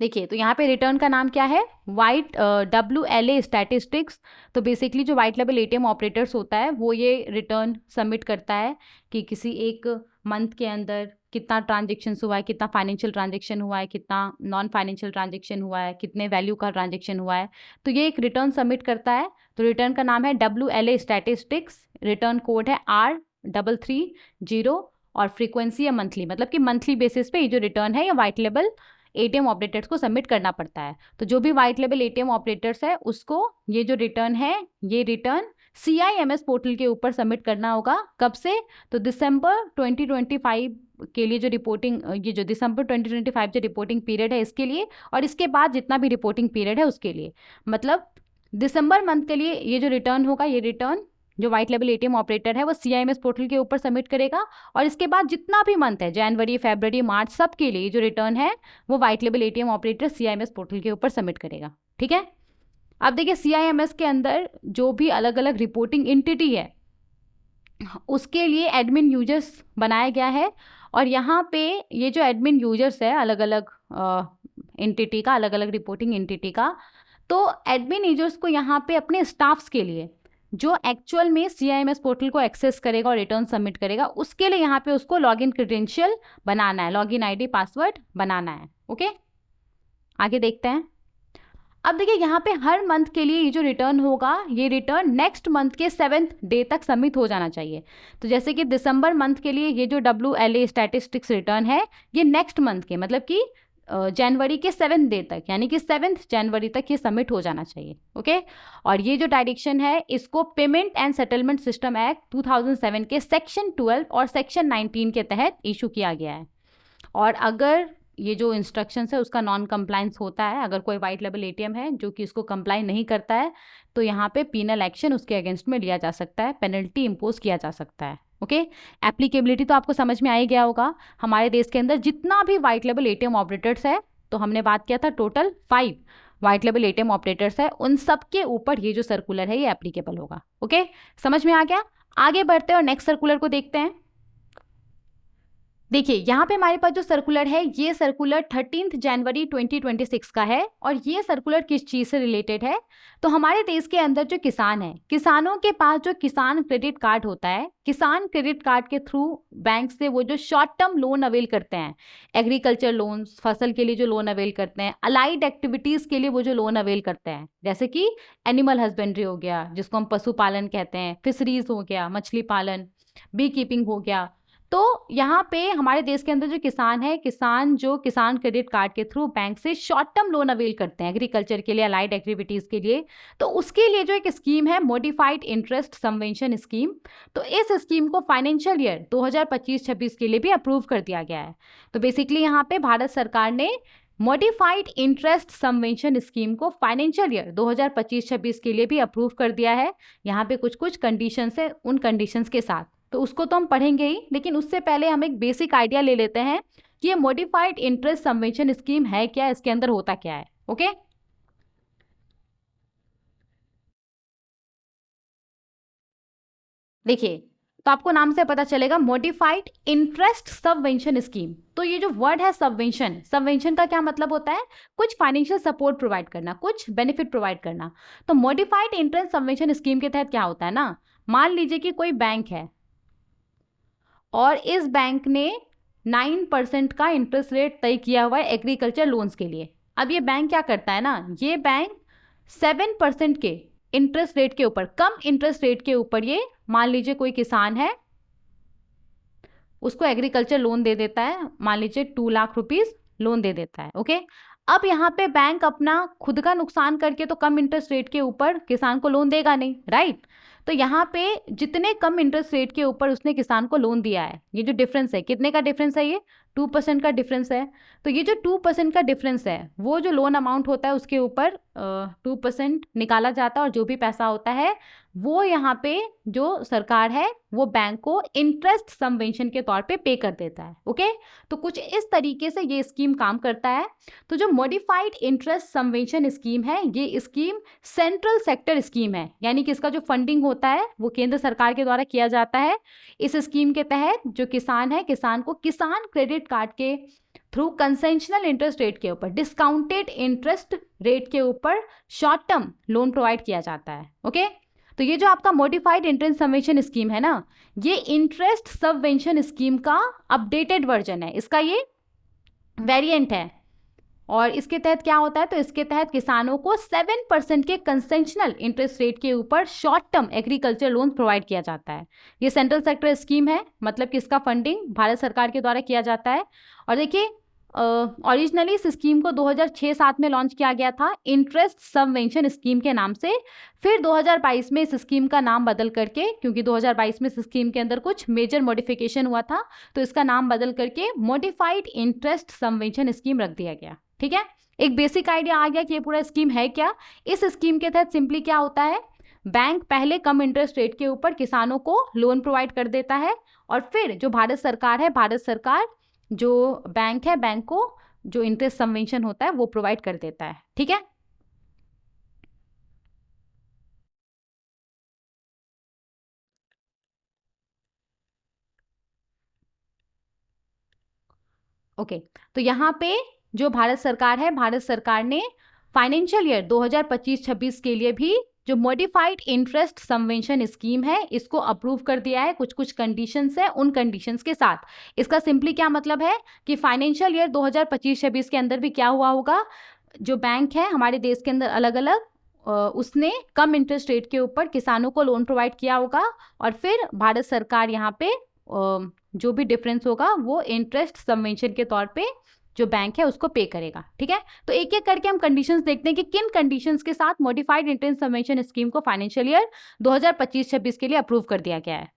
S1: देखिए तो यहाँ पे रिटर्न का नाम क्या है, वाइट WLA स्टैटिस्टिक्स। तो बेसिकली जो वाइट लेवल एटीएम ऑपरेटर्स होता है वो ये रिटर्न सबमिट करता है कि किसी एक मंथ के अंदर कितना ट्रांजेक्शन हुआ है, कितना फाइनेंशियल ट्रांजेक्शन हुआ है, कितना नॉन फाइनेंशियल ट्रांजेक्शन हुआ है, कितने वैल्यू का ट्रांजेक्शन हुआ है। तो ये एक रिटर्न सबमिट करता है। तो रिटर्न का नाम है WLA स्टैटिस्टिक्स, रिटर्न कोड है R330 और फ्रीक्वेंसी है मंथली, मतलब कि मंथली बेसिस पे ये जो रिटर्न है ये वाइट लेवल एटीएम ऑपरेटर्स को सबमिट करना पड़ता है। तो जो भी वाइट लेवल एटीएम ऑपरेटर्स है उसको ये जो रिटर्न है, ये रिटर्न CIMS पोर्टल के ऊपर सबमिट करना होगा। कब से, तो दिसंबर 2025 के लिए जो रिपोर्टिंग, ये जो दिसंबर 2025 जो रिपोर्टिंग पीरियड है इसके लिए, और इसके बाद जितना भी रिपोर्टिंग पीरियड है उसके लिए, मतलब दिसंबर मंथ के लिए ये जो रिटर्न होगा, ये रिटर्न जो वाइट लेवल एटीएम ऑपरेटर है वो CIMS पोर्टल के ऊपर सबमिट करेगा। और इसके बाद जितना भी मंथ है, जनवरी, फरवरी, मार्च, सब के लिए जो रिटर्न है वो white level ATM operator CIMS portal के ऊपर सबमिट करेगा। ठीक है, अब देखिए CIMS के अंदर जो भी अलग अलग रिपोर्टिंग एंटिटी है उसके लिए एडमिन यूजर्स बनाया गया है। और यहाँ पे ये जो एडमिन यूजर्स है अलग अलग एंटिटी का, अलग अलग रिपोर्टिंग एंटिटी का, तो एडमिन यूजर्स को यहाँ पे अपने स्टाफ्स के लिए जो एक्चुअल में CIMS पोर्टल को एक्सेस करेगा और रिटर्न सबमिट करेगा, उसके लिए यहाँ पे उसको लॉगिन क्रेडेंशियल बनाना है, लॉगिन ID पासवर्ड बनाना है। ओके, आगे देखते हैं। अब देखिए यहाँ पे हर मंथ के लिए ये जो रिटर्न होगा, ये रिटर्न नेक्स्ट मंथ के 7th डे तक सबमिट हो जाना चाहिए। तो जैसे कि दिसंबर मंथ के लिए ये जो WLA स्टैटिस्टिक्स रिटर्न है ये नेक्स्ट मंथ के, मतलब कि जनवरी के 7th डे तक, यानी कि 7th जनवरी तक ये सबमिट हो जाना चाहिए। ओके, और ये जो डायरेक्शन है इसको payment and settlement system act 2007 के सेक्शन 12 और सेक्शन 19 के तहत इशू किया गया है। और अगर ये जो इंस्ट्रक्शंस है उसका नॉन कंप्लायंस होता है, अगर कोई वाइट लेवल एटीएम है जो कि इसको कंप्लाई नहीं करता है, तो यहाँ पे पीनल एक्शन उसके अगेंस्ट में लिया जा सकता है, पेनल्टी इम्पोज किया जा सकता है। ओके, एप्लीकेबिलिटी तो आपको समझ में आ ही गया होगा। हमारे देश के अंदर जितना भी वाइट लेवल एटीएम ऑपरेटर्स है, तो हमने बात किया था total 5 white level ATM operators है, उन सब के ऊपर ये जो सर्कुलर है ये एप्लीकेबल होगा। ओके, समझ में आ गया। आगे बढ़ते हैं और नेक्स्ट सर्कुलर को देखते हैं। देखिए यहाँ पे हमारे पास जो सर्कुलर है ये सर्कुलर 13 जनवरी 2026 का है। और ये सर्कुलर किस चीज़ से रिलेटेड है, तो हमारे देश के अंदर जो किसान है, किसानों के पास जो किसान क्रेडिट कार्ड होता है, किसान क्रेडिट कार्ड के थ्रू बैंक से वो जो शॉर्ट टर्म लोन अवेल करते हैं, एग्रीकल्चर लोन, फसल के लिए जो लोन अवेल करते हैं, अलाइड एक्टिविटीज़ के लिए वो जो लोन अवेल करते हैं, जैसे कि एनिमल हस्बेंड्री हो गया जिसको हम पशुपालन कहते हैं, फिशरीज हो गया, मछली पालन, बी कीपिंग हो गया। तो यहाँ पे हमारे देश के अंदर जो किसान है, किसान जो किसान क्रेडिट कार्ड के थ्रू बैंक से शॉर्ट टर्म लोन अवेल करते हैं एग्रीकल्चर के लिए, अलाइड एक्टिविटीज़ के लिए, तो उसके लिए जो एक स्कीम है मॉडिफाइड इंटरेस्ट सबवेंशन स्कीम, तो इस स्कीम को फाइनेंशियल ईयर 2025-26 के लिए भी अप्रूव कर दिया गया है। तो बेसिकली यहाँ पे भारत सरकार ने मॉडिफाइड इंटरेस्ट सबवेंशन स्कीम को फाइनेंशियल ईयर 2025-26 के लिए भी अप्रूव कर दिया है। यहाँ पे कुछ कुछ कंडीशंस है, उन कंडीशंस के साथ, तो उसको तो हम पढ़ेंगे ही, लेकिन उससे पहले हम एक बेसिक आइडिया ले लेते हैं कि ये मॉडिफाइड इंटरेस्ट सबवेंशन स्कीम है क्या, इसके अंदर होता क्या है। ओके, देखिए तो आपको नाम से पता चलेगा मॉडिफाइड इंटरेस्ट सबवेंशन स्कीम। तो ये जो वर्ड है सबवेंशन, सबवेंशन का क्या मतलब होता है, कुछ फाइनेंशियल सपोर्ट प्रोवाइड करना, कुछ बेनिफिट प्रोवाइड करना। तो मॉडिफाइड इंटरेस्ट सबवेंशन स्कीम के तहत क्या होता है ना, मान लीजिए कि कोई बैंक है और इस बैंक ने 9% का इंटरेस्ट रेट तय किया हुआ है एग्रीकल्चर लोन्स के लिए। अब ये बैंक क्या करता है ना, ये बैंक 7% के इंटरेस्ट रेट के ऊपर, कम इंटरेस्ट रेट के ऊपर, ये मान लीजिए कोई किसान है, उसको एग्रीकल्चर लोन दे देता है, मान लीजिए 2 लाख रुपीस लोन दे देता है। ओके, अब यहाँ पे बैंक अपना खुद का नुकसान करके तो कम इंटरेस्ट रेट के ऊपर किसान को लोन देगा नहीं, राइट। तो यहाँ पे जितने कम इंटरेस्ट रेट के ऊपर उसने किसान को लोन दिया है, ये जो डिफरेंस है, कितने का डिफरेंस है, ये 2% का डिफरेंस है। तो ये जो 2% का डिफरेंस है, वो जो लोन अमाउंट होता है उसके ऊपर 2% निकाला जाता है, और जो भी पैसा होता है वो यहाँ पे जो सरकार है वो बैंक को इंटरेस्ट सबवेंशन के तौर पे कर देता है। ओके, तो कुछ इस तरीके से ये स्कीम काम करता है। तो जो मॉडिफाइड इंटरेस्ट सबवेंशन स्कीम है, ये स्कीम सेंट्रल सेक्टर स्कीम है, यानी कि इसका जो फंडिंग होता है वो केंद्र सरकार के द्वारा किया जाता है। इस स्कीम के तहत जो किसान है, किसान को किसान क्रेडिट कार्ड के थ्रू कंसेशनल इंटरेस्ट रेट के ऊपर, डिस्काउंटेड इंटरेस्ट रेट के ऊपर शॉर्ट टर्म लोन प्रोवाइड किया जाता है। ओके, तो ये जो आपका मॉडिफाइड इंटरेस्ट सबवेंशन स्कीम है ना, ये इंटरेस्ट सबवेंशन स्कीम का अपडेटेड वर्जन है, इसका ये वेरिएंट है। और इसके तहत क्या होता है, तो इसके तहत किसानों को 7% के कंसेशनल इंटरेस्ट रेट के ऊपर short term agriculture loan provide किया जाता है। ये सेंट्रल सेक्टर स्कीम है, मतलब कि इसका फंडिंग भारत सरकार के द्वारा किया जाता है। और देखिए, ओरिजिनली इस स्कीम को 2006-07 में लॉन्च किया गया था इंटरेस्ट सबवेंशन स्कीम के नाम से। फिर 2022 में इस स्कीम का नाम बदल करके, क्योंकि 2022 में इस स्कीम के अंदर कुछ मेजर मॉडिफिकेशन हुआ था, तो इसका नाम बदल करके मॉडिफाइड इंटरेस्ट सबवेंशन स्कीम रख दिया गया। ठीक है, एक बेसिक आइडिया आ गया कि ये पूरा स्कीम है क्या। इस स्कीम के तहत सिंपली क्या होता है, बैंक पहले कम इंटरेस्ट रेट के ऊपर किसानों को लोन प्रोवाइड कर देता है, और फिर जो भारत सरकार है, भारत सरकार जो बैंक है, बैंक को जो इंटरेस्ट सबवेंशन होता है वो प्रोवाइड कर देता है। ठीक है, ओके। तो यहाँ पे जो भारत सरकार है, भारत सरकार ने फाइनेंशियल ईयर 2025-26 के लिए भी जो मॉडिफाइड इंटरेस्ट सबवेंशन स्कीम है इसको अप्रूव कर दिया है। कुछ कुछ कंडीशंस है, उन कंडीशंस के साथ। इसका सिंपली क्या मतलब है कि फाइनेंशियल ईयर 2025-26 के अंदर भी क्या हुआ होगा, जो बैंक है हमारे देश के अंदर अलग अलग, उसने कम इंटरेस्ट रेट के ऊपर किसानों को लोन प्रोवाइड किया होगा, और फिर भारत सरकार यहाँ पे जो भी डिफरेंस होगा वो इंटरेस्ट सबवेंशन के तौर पे जो बैंक है उसको पे करेगा। ठीक है, तो एक एक करके हम कंडीशंस देखते हैं कि किन कंडीशंस के साथ मॉडिफाइड इंटरेस्ट सबवेंशन स्कीम को फाइनेंशियल ईयर 2025-26 के लिए अप्रूव कर दिया गया है।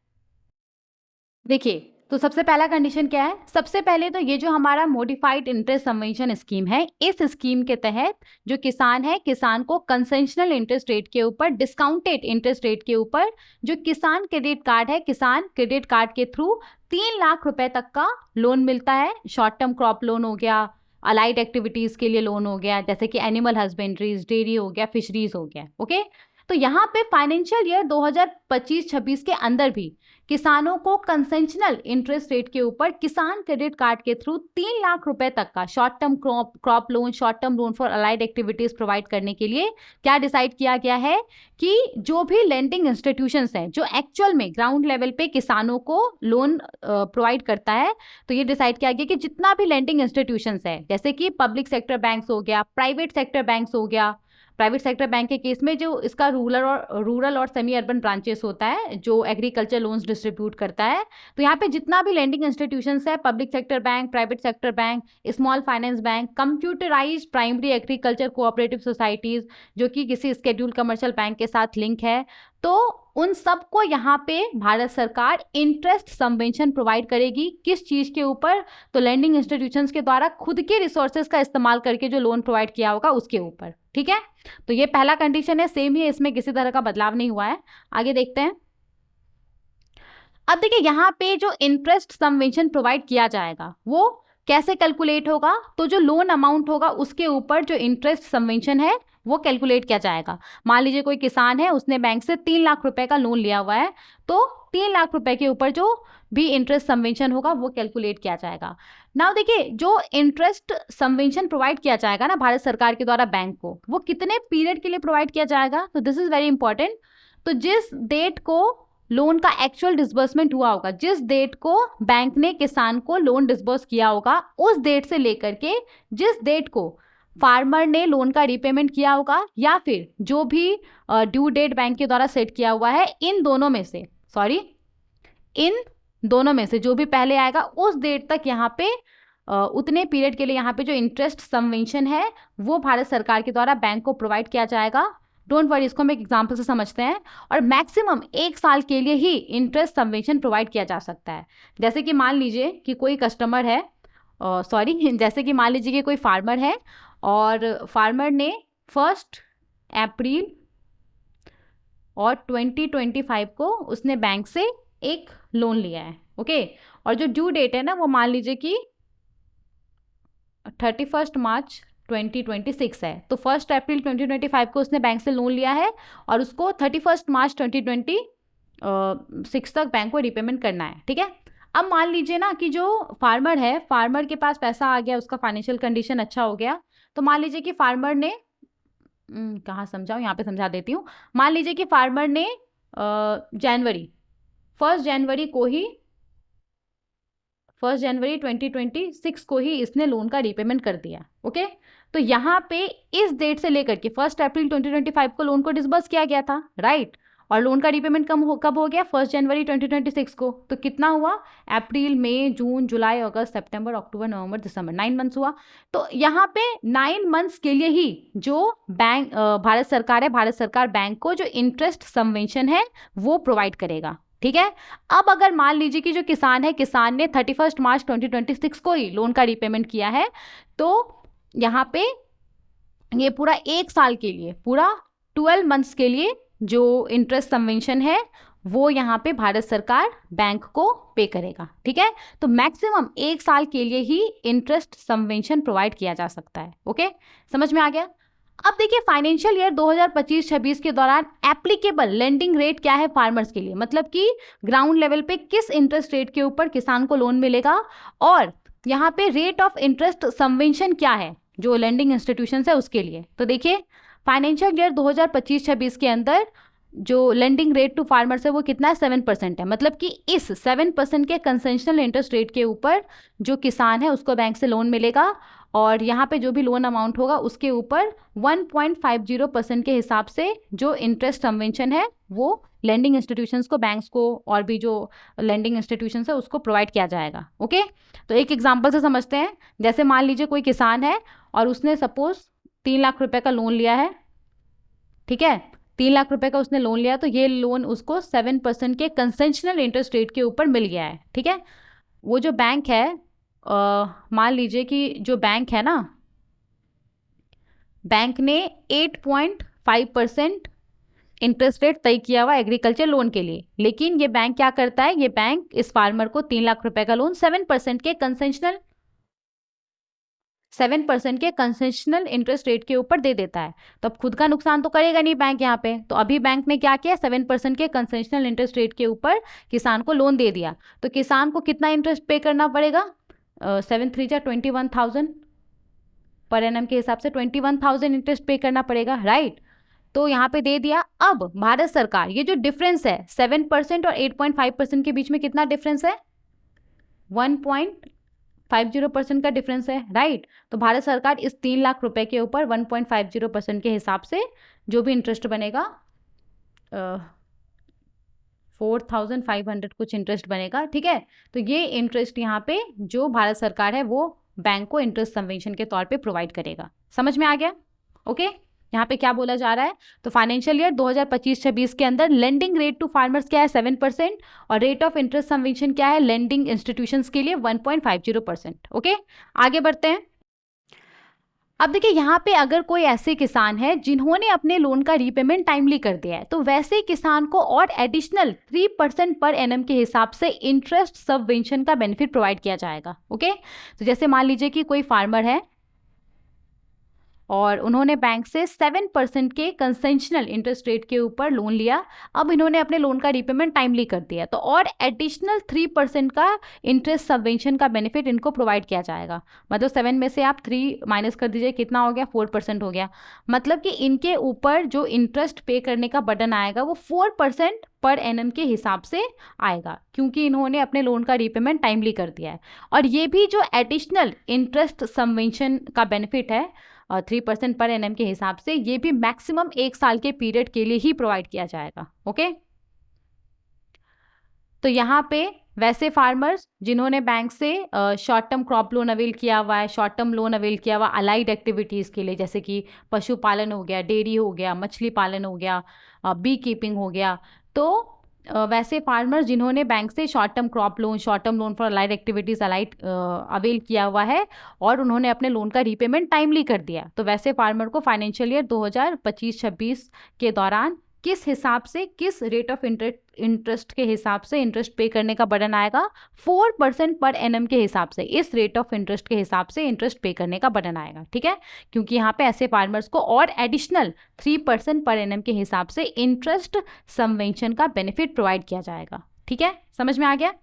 S1: देखिए, तो सबसे पहला कंडीशन क्या है, सबसे पहले तो ये जो हमारा मॉडिफाइड इंटरेस्ट सबवेंशन स्कीम है, इस स्कीम के तहत जो किसान है, किसान को कंसेशनल इंटरेस्ट रेट के ऊपर, डिस्काउंटेड इंटरेस्ट रेट के ऊपर जो किसान क्रेडिट कार्ड है, किसान क्रेडिट कार्ड के थ्रू 3 लाख रुपए तक का लोन मिलता है। शॉर्ट टर्म क्रॉप लोन हो गया, अलाइड एक्टिविटीज के लिए लोन हो गया, जैसे कि एनिमल हस्बेंड्रीज, डेयरी हो गया, फिशरीज हो गया। ओके, तो यहाँ पे फाइनेंशियल ईयर 2025-26 के अंदर भी किसानों को कंसेशनल इंटरेस्ट रेट के ऊपर किसान क्रेडिट कार्ड के थ्रू 3 लाख रुपए तक का short term crop loan, short term loan for allied activities provide करने के लिए क्या डिसाइड किया गया है कि जो भी लेंडिंग इंस्टीट्यूशंस हैं जो एक्चुअल में ग्राउंड लेवल पे किसानों को लोन प्रोवाइड करता है, तो ये डिसाइड किया गया कि जितना भी लेंडिंग इंस्टीट्यूशंस है, जैसे कि पब्लिक सेक्टर बैंक्स हो गया, प्राइवेट सेक्टर बैंक्स हो गया, प्राइवेट सेक्टर बैंक के केस में जो इसका रूरल और सेमी अर्बन ब्रांचेस होता है जो एग्रीकल्चर लोन्स डिस्ट्रीब्यूट करता है, तो यहाँ पे जितना भी लेंडिंग इंस्टीट्यूशंस है, public sector bank, private sector bank, small finance bank, computerised primary agriculture cooperative societies जो कि किसी स्केड्यूल कमर्शियल बैंक के साथ लिंक है, तो उन सबको यहाँ पे भारत सरकार इंटरेस्ट सबवेंशन प्रोवाइड करेगी। किस चीज के ऊपर, तो लेंडिंग इंस्टीट्यूशंस के द्वारा खुद के रिसोर्सेज का इस्तेमाल करके जो लोन प्रोवाइड किया होगा उसके ऊपर। ठीक है, तो ये पहला कंडीशन है, सेम ही है, इसमें किसी तरह का बदलाव नहीं हुआ है। आगे देखते हैं। अब देखिए, यहाँ पे जो इंटरेस्ट सबवेंशन प्रोवाइड किया जाएगा वो कैसे कैलकुलेट होगा, तो जो लोन अमाउंट होगा उसके ऊपर जो इंटरेस्ट सबवेंशन है वो कैलकुलेट किया जाएगा। मान लीजिए कोई किसान है, उसने बैंक से 3 लाख रुपए का लोन लिया हुआ है, तो 3 लाख रुपए के ऊपर जो भी इंटरेस्ट सबवेंशन होगा वो कैलकुलेट किया जाएगा। नाउ देखिए, जो इंटरेस्ट सबवेंशन प्रोवाइड किया जाएगा ना भारत सरकार के द्वारा बैंक को, वो कितने पीरियड के लिए प्रोवाइड किया जाएगा, तो दिस इज वेरी इंपॉर्टेंट। तो जिस डेट को लोन का एक्चुअल डिसबर्समेंट हुआ होगा, जिस डेट को बैंक ने किसान को लोन डिसबर्स किया होगा, उस डेट से लेकर के जिस डेट को फार्मर ने लोन का रीपेमेंट किया होगा या फिर जो भी ड्यू डेट बैंक के द्वारा सेट किया हुआ है, इन दोनों में से जो भी पहले आएगा उस डेट तक यहाँ पे उतने पीरियड के लिए यहाँ पे जो इंटरेस्ट सबवेंशन है वो भारत सरकार के द्वारा बैंक को प्रोवाइड किया जाएगा। डोंट वरी, इसको हम एक एग्जाम्पल से समझते हैं। और मैक्सिमम 1 साल के लिए ही इंटरेस्ट सबवेंशन प्रोवाइड किया जा सकता है। जैसे कि मान लीजिए कि कोई कस्टमर है, जैसे कि मान लीजिए कि कोई फार्मर है और फार्मर ने 1 अप्रैल और 2025 को उसने बैंक से एक लोन लिया है, ओके। और जो ड्यू डेट है ना वो मान लीजिए कि 31 मार्च 2026 है। तो 1 अप्रैल 2025 को उसने बैंक से लोन लिया है और उसको 31 मार्च 2026 तक बैंक को रिपेमेंट करना है, ठीक है। अब मान लीजिए ना कि जो फार्मर है, फार्मर के पास पैसा आ गया, उसका फाइनेंशियल कंडीशन अच्छा हो गया। तो मान लीजिए कि फार्मर ने कहाँ समझाऊँ, यहाँ पे समझा देती हूँ। मान लीजिए कि फार्मर ने 1 जनवरी 2026 को ही इसने लोन का रीपेमेंट कर दिया, ओके। तो यहाँ पे इस डेट से लेकर के 1 अप्रैल 2025 को लोन को डिसबर्स किया गया था, राइट। और लोन का रीपेमेंट कब हो गया? 1 जनवरी 2026 को। तो कितना हुआ? अप्रैल, मई, जून, जुलाई, अगस्त, सितंबर, अक्टूबर, नवंबर, दिसंबर, 9 मंथ्स हुआ। तो यहाँ पे 9 मंथ्स के लिए ही जो बैंक भारत सरकार है, भारत सरकार बैंक को जो इंटरेस्ट सबवेंशन है वो प्रोवाइड करेगा, ठीक है। अब अगर मान लीजिए कि जो किसान है, किसान ने 31 मार्च 2026 को ही लोन का रीपेमेंट किया है, तो यहाँ पे ये पूरा 1 साल के लिए, पूरा 12 मंथ्स के लिए जो इंटरेस्ट सबवेंशन है वो यहाँ पे भारत सरकार बैंक को पे करेगा, ठीक है। तो मैक्सिमम 1 साल के लिए ही इंटरेस्ट सबवेंशन प्रोवाइड किया जा सकता है, ओके। समझ में आ गया? अब देखिए फाइनेंशियल ईयर 2025-26 के दौरान एप्लीकेबल लेंडिंग रेट क्या है फार्मर्स के लिए, मतलब कि ग्राउंड लेवल पे किस इंटरेस्ट रेट के ऊपर किसान को लोन मिलेगा और यहाँ पे रेट ऑफ इंटरेस्ट सबवेंशन क्या है जो लेंडिंग इंस्टीट्यूशन है उसके लिए। तो देखिए फाइनेंशियल ईयर 2025-26 के अंदर जो लेंडिंग रेट टू फार्मर्स है वो कितना है? 7% है। मतलब कि इस 7% के कंसेशनल इंटरेस्ट रेट के ऊपर जो किसान है उसको बैंक से लोन मिलेगा और यहाँ पे जो भी लोन अमाउंट होगा उसके ऊपर 1.50% के हिसाब से जो इंटरेस्ट सबवेंशन है वो लेंडिंग इंस्टीट्यूशंस को, बैंक्स को और भी जो लेंडिंग इंस्टीट्यूशंस है उसको प्रोवाइड किया जाएगा, ओके। तो एक एग्जांपल से समझते हैं। जैसे मान लीजिए कोई किसान है और उसने सपोज 3 लाख रुपए का लोन लिया है, ठीक है। 3 लाख रुपए का उसने लोन लिया, तो ये लोन उसको 7% के कंसेशनल इंटरेस्ट रेट के ऊपर मिल गया है, ठीक है। वो जो बैंक है, मान लीजिए कि जो बैंक है ना, बैंक ने 8.5% इंटरेस्ट रेट तय किया हुआ एग्रीकल्चर लोन के लिए, लेकिन ये बैंक क्या करता है, ये बैंक इस फार्मर को 3 लाख रुपए का लोन 7% के कंसेशनल इंटरेस्ट रेट के ऊपर दे देता है। तो अब खुद का नुकसान तो करेगा नहीं बैंक यहाँ पे। तो अभी बैंक ने क्या किया? 7% के कंसेशनल इंटरेस्ट रेट के ऊपर किसान को लोन दे दिया। तो किसान को कितना इंटरेस्ट पे करना पड़ेगा? 7 3 21,000 पर एनम के हिसाब से 21,000 इंटरेस्ट पे करना पड़ेगा, राइट। तो यहाँ पे दे दिया। अब भारत सरकार, ये जो डिफरेंस है 7% और 8.5% के बीच में कितना डिफरेंस है? 1.50% का डिफरेंस है, राइट। तो भारत सरकार इस 3 लाख रुपए के ऊपर 1.50% के हिसाब से जो भी इंटरेस्ट बनेगा 4,500 कुछ इंटरेस्ट बनेगा, ठीक है। तो ये इंटरेस्ट यहाँ पे जो भारत सरकार है वो बैंक को इंटरेस्ट सबवेंशन के तौर पे प्रोवाइड करेगा। समझ में आ गया? ओके। यहाँ पे क्या बोला जा रहा है? तो फाइनेंशियल ईयर 2025-26 के अंदर लेंडिंग रेट टू फार्मर्स क्या है? 7% और रेट ऑफ इंटरेस्ट सबवेंशन क्या है लेंडिंग इंस्टीट्यूशंस के लिए? 1.50%। ओके, आगे बढ़ते हैं। अब देखिए यहाँ पे अगर कोई ऐसे किसान है जिन्होंने अपने लोन का रीपेमेंट टाइमली कर दिया है, तो वैसे किसान को और एडिशनल 3% पर एनम के हिसाब से इंटरेस्ट सबवेंशन का बेनिफिट प्रोवाइड किया जाएगा। ओके, तो जैसे मान लीजिए कि कोई फार्मर है और उन्होंने बैंक से 7% के कंसेशनल इंटरेस्ट रेट के ऊपर लोन लिया। अब इन्होंने अपने लोन का रीपेमेंट टाइमली कर दिया, तो और एडिशनल 3% का इंटरेस्ट सबवेंशन का बेनिफिट इनको प्रोवाइड किया जाएगा। मतलब 7 में से आप 3 माइनस कर दीजिए, कितना हो गया? 4% हो गया। मतलब कि इनके ऊपर जो इंटरेस्ट पे करने का बर्डन आएगा वो 4% पर एनम के हिसाब से आएगा, क्योंकि इन्होंने अपने लोन का रीपेमेंट टाइमली कर दिया है। और ये भी जो एडिशनल इंटरेस्ट सबवेंशन का बेनिफिट है 3% पर एनएम के हिसाब से, ये भी मैक्सिमम 1 साल के पीरियड के लिए ही प्रोवाइड किया जाएगा। ओके, तो यहाँ पे वैसे फार्मर्स जिन्होंने बैंक से short term crop loan avail किया हुआ है, शॉर्ट टर्म लोन अवेल किया हुआ अलाइड एक्टिविटीज़ के लिए, जैसे कि पशुपालन हो गया, डेयरी हो गया, मछली पालन हो गया, बी कीपिंग हो गया, तो वैसे फार्मर्स जिन्होंने बैंक से short term crop loan, short term loan for allied activities avail किया हुआ है और उन्होंने अपने लोन का रीपेमेंट टाइमली कर दिया, तो वैसे फार्मर को फाइनेंशियल ईयर 2025-26 के दौरान किस हिसाब से, किस रेट ऑफ इंटरेस्ट के हिसाब से इंटरेस्ट पे करने का बर्डन आएगा? 4% पर एनएम के हिसाब से, इस रेट ऑफ इंटरेस्ट के हिसाब से इंटरेस्ट पे करने का बर्डन आएगा। ठीक है, क्योंकि यहाँ पे ऐसे फार्मर्स को और एडिशनल 3% पर एनएम के हिसाब से इंटरेस्ट सबवेंशन का बेनिफिट प्रोवाइड किया जाएगा। ठीक है, समझ में आ गया?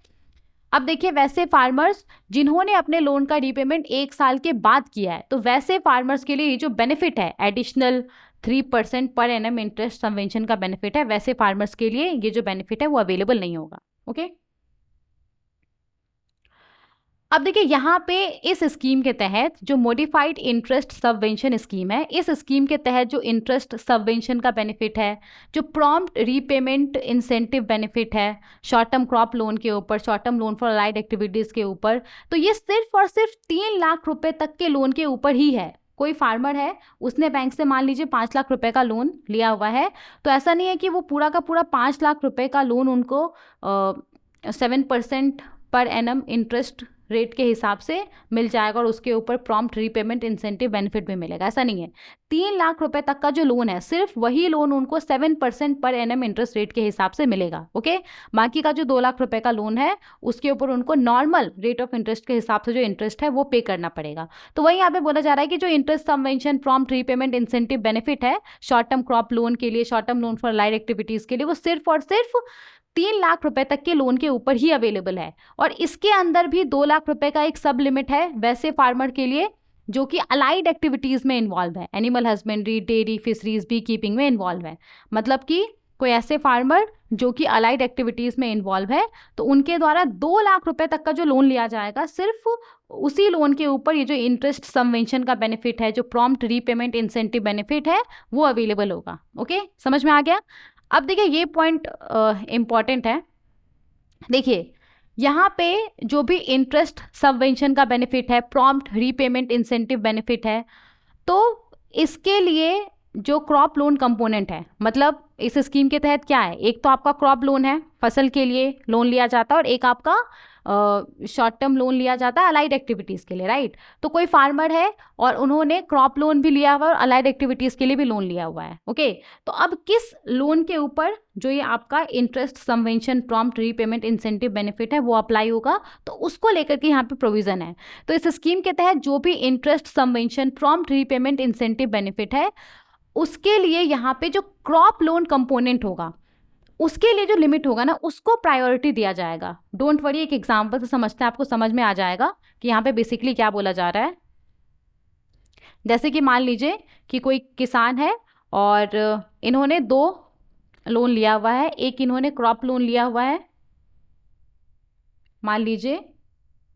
S1: अब देखिए, वैसे फार्मर्स जिन्होंने अपने लोन का रीपेमेंट 1 साल के बाद किया है, तो वैसे फार्मर्स के लिए ये जो बेनिफिट है, एडिशनल 3% पर एनएम इंटरेस्ट सबवेंशन का बेनिफिट है, वैसे फार्मर्स के लिए ये जो बेनिफिट है वो अवेलेबल नहीं होगा। ओके, अब देखिए यहाँ पे इस स्कीम के तहत जो मॉडिफाइड इंटरेस्ट सबवेंशन स्कीम है, इस स्कीम के तहत जो इंटरेस्ट सबवेंशन का बेनिफिट है, जो प्रॉम्प्ट रीपेमेंट इंसेंटिव बेनिफिट है शॉर्ट टर्म क्रॉप लोन के ऊपर, short term loan for allied activities के ऊपर, तो ये सिर्फ और सिर्फ 3 लाख रुपए तक के लोन के ऊपर ही है। कोई फार्मर है, उसने बैंक से मान लीजिए 5 लाख रुपए का लोन लिया हुआ है, तो ऐसा नहीं है कि वो पूरा का पूरा 5 लाख रुपए का लोन उनको 7% पर एनम इंटरेस्ट रेट के हिसाब से मिल जाएगा और उसके ऊपर प्रॉम्प्ट रीपेमेंट इंसेंटिव बेनिफिट भी मिलेगा। ऐसा नहीं है, 3 लाख रुपए तक का जो लोन है, सिर्फ वही लोन उनको 7% पर एनम इंटरेस्ट रेट के हिसाब से मिलेगा। ओके, बाकी का जो 2 लाख रुपए का लोन है उसके ऊपर उनको नॉर्मल रेट ऑफ इंटरेस्ट के हिसाब से जो इंटरेस्ट है वो पे करना पड़ेगा। तो वही यहाँ पे बोला जा रहा है कि जो interest subvention prompt repayment incentive benefit है शॉर्ट टर्म क्रॉप लोन के लिए, short term loan for allied activities के लिए, वो सिर्फ और सिर्फ 3 लाख रुपए तक के लोन के ऊपर ही अवेलेबल है। और इसके अंदर भी 2 लाख रुपए का एक सब लिमिट है वैसे फार्मर के लिए जो कि अलाइड एक्टिविटीज में इन्वॉल्व है, animal husbandry, dairy, fisheries, bee keeping में इन्वॉल्व है। मतलब कि कोई ऐसे फार्मर जो कि अलाइड एक्टिविटीज में इन्वॉल्व है, तो उनके द्वारा 2 लाख रुपए तक का जो लोन लिया जाएगा, सिर्फ उसी लोन के ऊपर ये जो इंटरेस्ट सबवेंशन का बेनिफिट है, जो प्रॉम्प्ट रीपेमेंट इंसेंटिव बेनिफिट है, वो अवेलेबल होगा। ओके, समझ में आ गया? अब देखिए ये पॉइंट इम्पॉर्टेंट है। देखिए यहाँ पे जो भी इंटरेस्ट सबवेंशन का बेनिफिट है, प्रॉम्प्ट रीपेमेंट इंसेंटिव बेनिफिट है, तो इसके लिए जो क्रॉप लोन कंपोनेंट है, मतलब इस स्कीम के तहत क्या है, एक तो आपका क्रॉप लोन है, फसल के लिए लोन लिया जाता है, और एक आपका शॉर्ट टर्म लोन लिया जाता है अलाइड एक्टिविटीज़ के लिए, राइट? तो कोई फार्मर है और उन्होंने क्रॉप लोन भी लिया हुआ है और अलाइड एक्टिविटीज़ के लिए भी लोन लिया हुआ है। ओके, तो अब किस लोन के ऊपर जो ये आपका interest subvention prompt repayment incentive benefit है वो अप्लाई होगा, तो उसको लेकर के यहाँ पे प्रोविज़न है। तो इस स्कीम के तहत जो भी interest subvention prompt repayment incentive benefit है, उसके लिए यहाँ पे जो क्रॉप लोन कंपोनेंट होगा, उसके लिए जो लिमिट होगा ना, उसको प्रायोरिटी दिया जाएगा। डोंट वरी, एक एग्जांपल से समझते हैं, आपको समझ में आ जाएगा कि यहाँ पे बेसिकली क्या बोला जा रहा है। जैसे कि मान लीजिए कि कोई किसान है और इन्होंने 2 लोन लिया हुआ है, एक इन्होंने क्रॉप लोन लिया हुआ है, मान लीजिए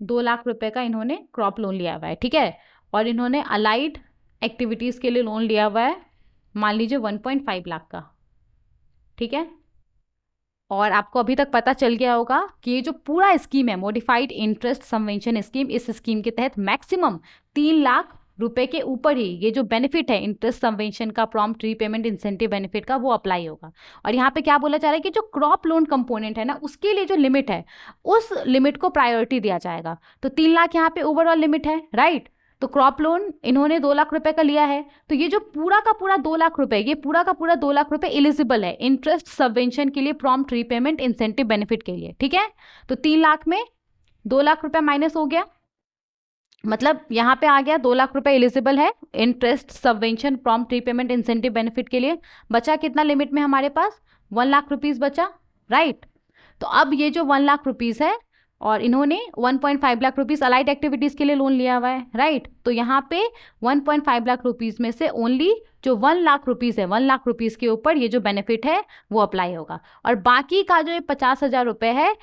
S1: 2 लाख रुपए का इन्होंने क्रॉप लोन लिया हुआ है, ठीक है, और इन्होंने अलाइड एक्टिविटीज़ के लिए लोन लिया हुआ है, मान लीजिए 1.5 लाख का, ठीक है। और आपको अभी तक पता चल गया होगा कि ये जो पूरा स्कीम है, मॉडिफाइड इंटरेस्ट सबवेंशन स्कीम, इस स्कीम के तहत मैक्सिमम 3 लाख रुपए के ऊपर ही ये जो बेनिफिट है इंटरेस्ट सबवेंशन का, प्रॉम्प्ट रीपेमेंट इंसेंटिव बेनिफिट का, वो अप्लाई होगा। और यहाँ पे क्या बोला जा रहा है कि जो क्रॉप लोन कंपोनेंट है ना, उसके लिए जो लिमिट है, उस लिमिट को प्रायोरिटी दिया जाएगा। तो 3 लाख यहाँ पे ओवरऑल लिमिट है, राइट? तो क्रॉप लोन इन्होंने 2 लाख रुपए का लिया है, तो ये जो पूरा का पूरा 2 लाख रुपए, ये पूरा का पूरा 2 लाख रुपए एलिजिबल है इंटरेस्ट सबवेंशन के लिए, प्रॉम्प्ट रीपेमेंट इंसेंटिव बेनिफिट के लिए, ठीक है। तो 3 लाख में 2 लाख रुपए माइनस हो गया, मतलब यहाँ पे आ गया 2 लाख रुपए एलिजिबल है interest subvention prompt repayment incentive benefit के लिए। बचा कितना लिमिट में हमारे पास? 1 लाख रुपीज़ बचा, राइट? तो अब ये जो 1 लाख रुपीज़ है और इन्होंने 1.5 लाख रुपीज़ अलाइड एक्टिविटीज़ के लिए लोन लिया हुआ है, राइट? तो यहाँ पे 1.5 लाख रुपीज़ में से ओनली जो 1 लाख रुपीज़ है, 1 लाख रुपीज़ के ऊपर ये जो बेनिफिट है वो अप्लाई होगा। और बाकी का जो 50,000 रुपये है,